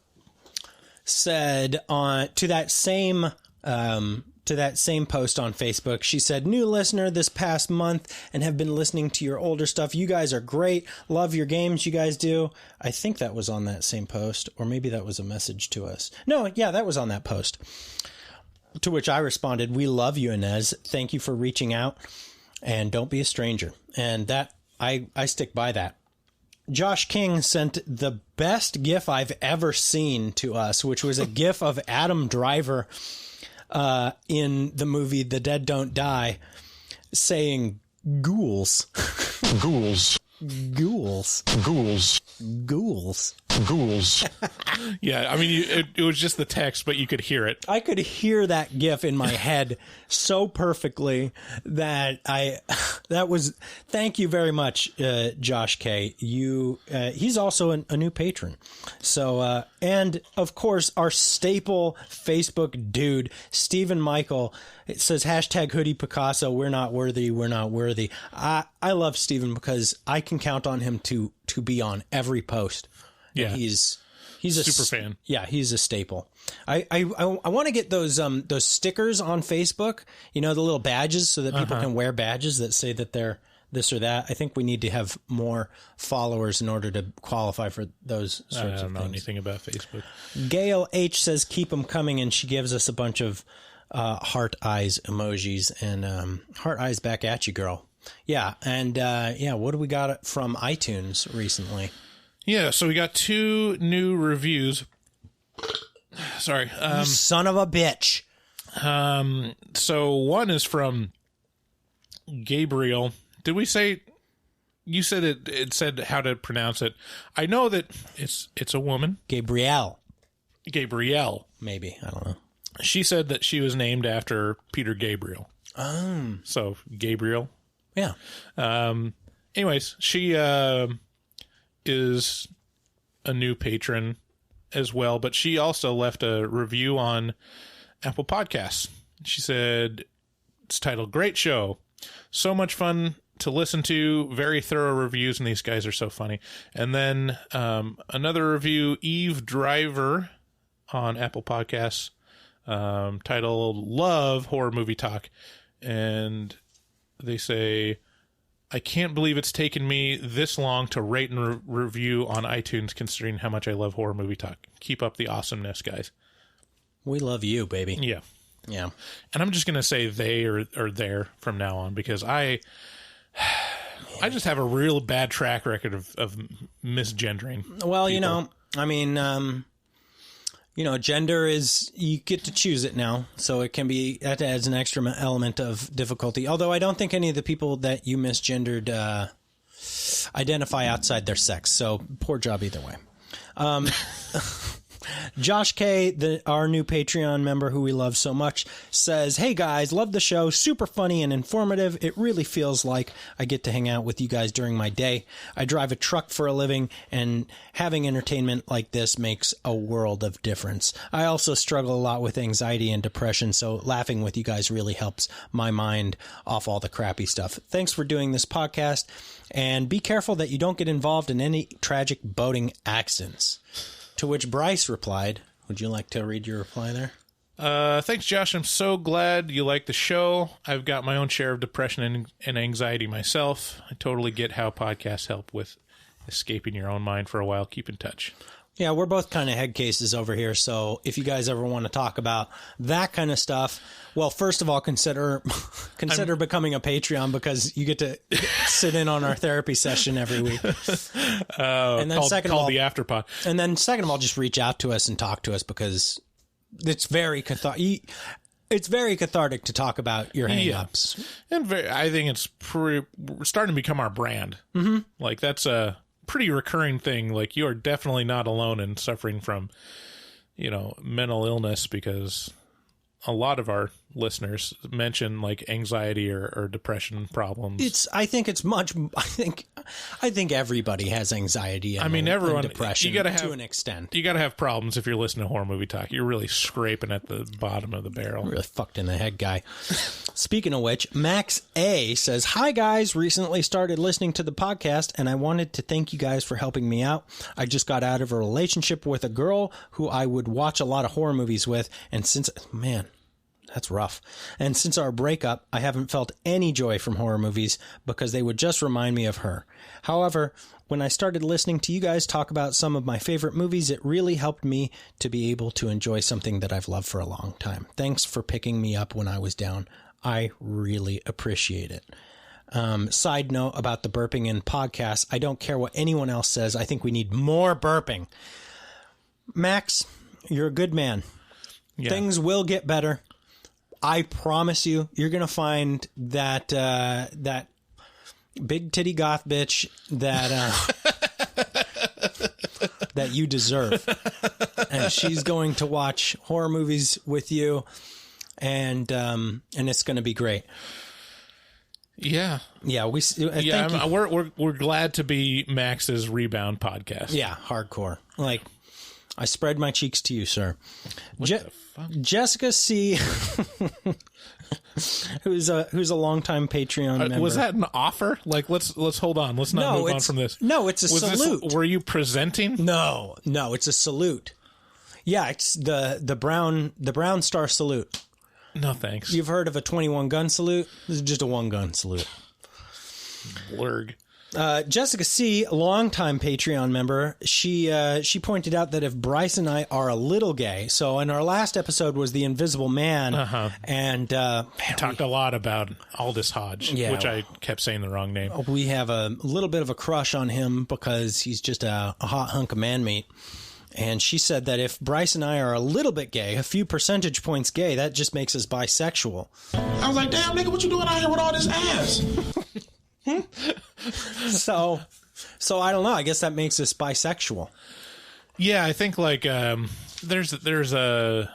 said to that same post on Facebook, she said, new listener this past month and have been listening to your older stuff. You guys are great. Love your games you guys do. I think that was on that same post, or maybe that was a message to us. No, yeah, that was on that post. To which I responded, we love you, Inez. Thank you for reaching out, and don't be a stranger. And that I stick by that. Josh King sent the best GIF I've ever seen to us, which was a GIF of Adam Driver in the movie The Dead Don't Die saying ghouls. Ghouls. Ghouls. Ghouls. Ghouls. Ghouls. Yeah, I mean, it was just the text, but you could hear it. I could hear that GIF in my head so perfectly that thank you very much, Josh K. He's also a new patron. So, and of course, our staple Facebook dude, Stephen Michael, it says hashtag hoodie Picasso. We're not worthy. We're not worthy. I love Stephen because I can count on him to be on every post. Yeah. He's a super fan. Yeah, he's a staple. I want to get those stickers on Facebook, the little badges, so that people can wear badges that say that they're this or that. I think we need to have more followers in order to qualify for those sorts of things. I don't know anything about Facebook. Gail H says keep them coming, and she gives us a bunch of heart eyes emojis, and heart eyes back at you, girl. Yeah, and what do we got from iTunes recently? Yeah, so we got 2 new reviews. Sorry. You son of a bitch. So one is from Gabriel. Did we say... You said it said how to pronounce it. I know that it's a woman. Gabrielle. Maybe. I don't know. She said that she was named after Peter Gabriel. So, Gabriel. Yeah. Anyways, she... is a new patron as well, but she also left a review on Apple Podcasts. She said it's titled Great Show. So much fun to listen to, very thorough reviews, and these guys are so funny. And then another review, Eve Driver on Apple Podcasts, titled Love Horror Movie Talk. And they say, I can't believe it's taken me this long to rate and review on iTunes, considering how much I love Horror Movie Talk. Keep up the awesomeness, guys. We love you, baby. Yeah. Yeah. And I'm just going to say they are there from now on, because I just have a real bad track record of misgendering. Well, people. I mean, gender is, you get to choose it now. So it can be, that adds an extra element of difficulty. Although I don't think any of the people that you misgendered identify outside their sex. So poor job either way. Josh K, our new Patreon member who we love so much, says, hey guys, love the show. Super funny and informative. It really feels like I get to hang out with you guys during my day. I drive a truck for a living, and having entertainment like this makes a world of difference. I also struggle a lot with anxiety and depression, so laughing with you guys really helps my mind off all the crappy stuff. Thanks for doing this podcast, and be careful that you don't get involved in any tragic boating accidents. To which Bryce replied, would you like to read your reply there? Thanks, Josh. I'm so glad you like the show. I've got my own share of depression and anxiety myself. I totally get how podcasts help with escaping your own mind for a while. Keep in touch. Yeah, we're both kind of head cases over here, so if you guys ever want to talk about that kind of stuff, well, first of all, consider becoming a Patreon, because you get to sit in on our therapy session every week. And then second of all, the Afterpod. And then second of all, just reach out to us and talk to us, because it's very cathartic. It's very cathartic to talk about your hang-ups. Yeah. And I think it's starting to become our brand. Mm-hmm. Like, that's a pretty recurring thing. Like, you are definitely not alone in suffering from, mental illness, because a lot of our listeners mention like anxiety or depression problems. I think everybody has anxiety. And everyone, and depression, you gotta have, to an extent. You got to have problems if you're listening to Horror Movie Talk. You're really scraping at the bottom of the barrel. Really fucked in the head, guy. Speaking of which, Max A says, hi guys, recently started listening to the podcast, and I wanted to thank you guys for helping me out. I just got out of a relationship with a girl who I would watch a lot of horror movies with, and that's rough. And since our breakup, I haven't felt any joy from horror movies, because they would just remind me of her. However, when I started listening to you guys talk about some of my favorite movies, it really helped me to be able to enjoy something that I've loved for a long time. Thanks for picking me up when I was down. I really appreciate it. Side note about the burping in podcasts. I don't care what anyone else says. I think we need more burping. Max, you're a good man. Yeah. Things will get better. I promise you, you're going to find that that big titty goth bitch that you deserve. And she's going to watch horror movies with you, and it's going to be great. Yeah. Yeah, we're glad to be Max's rebound podcast. Yeah, hardcore. Like, I spread my cheeks to you, sir. What the fuck? Jessica C, who's a longtime Patreon member. Was that an offer? Like, let's hold on. Let's not move on from this. No, it's a salute. Were you presenting? No, it's a salute. Yeah, it's the brown star salute. No, thanks. You've heard of a 21 gun salute? This is just a 1 gun salute. Blurg. Jessica C, longtime Patreon member, she pointed out that if Bryce and I are a little gay, so in our last episode was The Invisible Man, and talked a lot about Aldous Hodge, which I kept saying the wrong name. We have a little bit of a crush on him because he's just a hot hunk of man meat. And she said that if Bryce and I are a little bit gay, a few percentage points gay, that just makes us bisexual. I was like, damn, nigga, what you doing out here with all this ass? So I don't know. I guess that makes us bisexual. Yeah, I think like there's the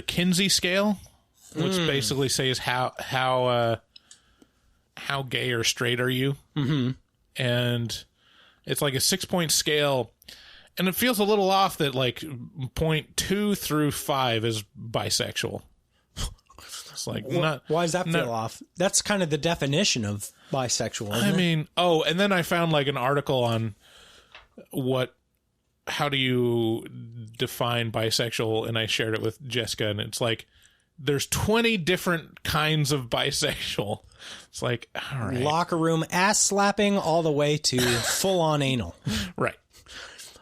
Kinsey scale, which basically says how gay or straight are you, and it's like a 6-point scale, and it feels a little off that like 0.2 through 5 is bisexual. It's like, why does that feel off? That's kind of the definition of bisexual, isn't it? And then I found like an article on how do you define bisexual, and I shared it with Jessica, and it's like, there's 20 different kinds of bisexual. It's like, all right. Locker room ass slapping all the way to full on anal. Right.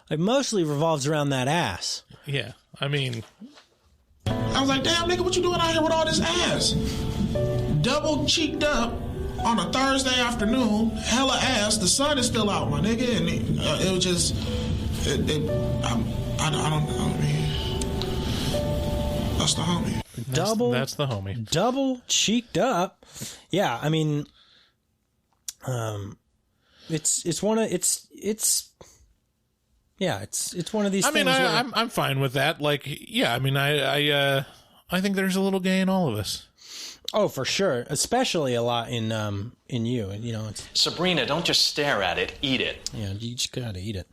It mostly revolves around that ass. Yeah. I mean, I was like, damn, nigga, what you doing out here with all this ass? Double cheeked up on a Thursday afternoon, hella ass. The sun is still out, my nigga. And it was just, I mean, that's the homie. That's the homie. Double cheeked up. Yeah, I mean, it's one of these I mean, things. I'm fine with that. Like, yeah, I mean, I think there's a little gay in all of us. Oh, for sure. Especially a lot in you. You know, Sabrina, don't just stare at it. Eat it. Yeah, you just gotta eat it.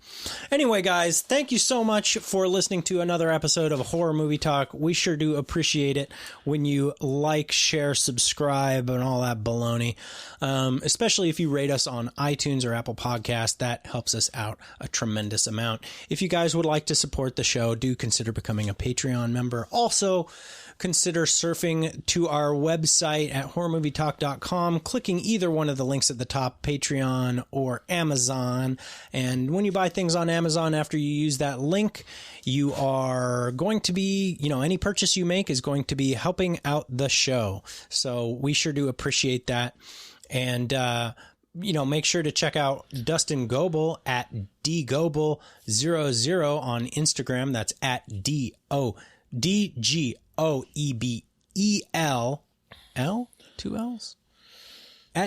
Anyway, guys, thank you so much for listening to another episode of Horror Movie Talk. We sure do appreciate it when you like, share, subscribe, and all that baloney. Especially if you rate us on iTunes or Apple Podcasts. That helps us out a tremendous amount. If you guys would like to support the show, do consider becoming a Patreon member. Also, consider surfing to our website at horrormovietalk.com, clicking either one of the links at the top, Patreon or Amazon. And when you buy things on Amazon, after you use that link, you are going to be, any purchase you make is going to be helping out the show. So we sure do appreciate that. And, make sure to check out Dustin Goebel at dgoebel00 on Instagram. That's at DGOEBEL. Two L's?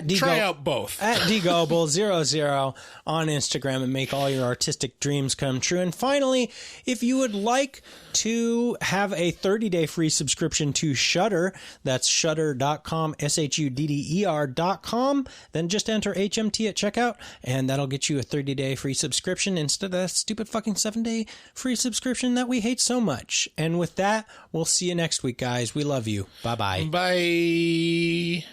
Try out both. At dgoebel00 on Instagram and make all your artistic dreams come true. And finally, if you would like to have a 30-day free subscription to Shudder, that's shudder.com, SHUDDER.com, then just enter HMT at checkout, and that'll get you a 30-day free subscription instead of that stupid fucking 7-day free subscription that we hate so much. And with that, we'll see you next week, guys. We love you. Bye-bye. Bye.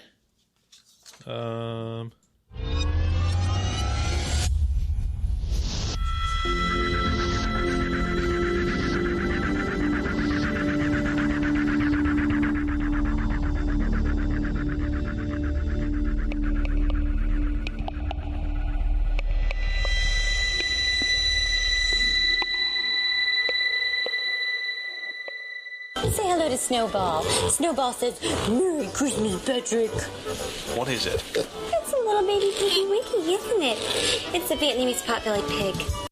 Say hello to Snowball. Snowball says, Merry Christmas, Patrick. What is it? It's a little baby piggy wiggy, isn't it? It's a Vietnamese potbelly pig.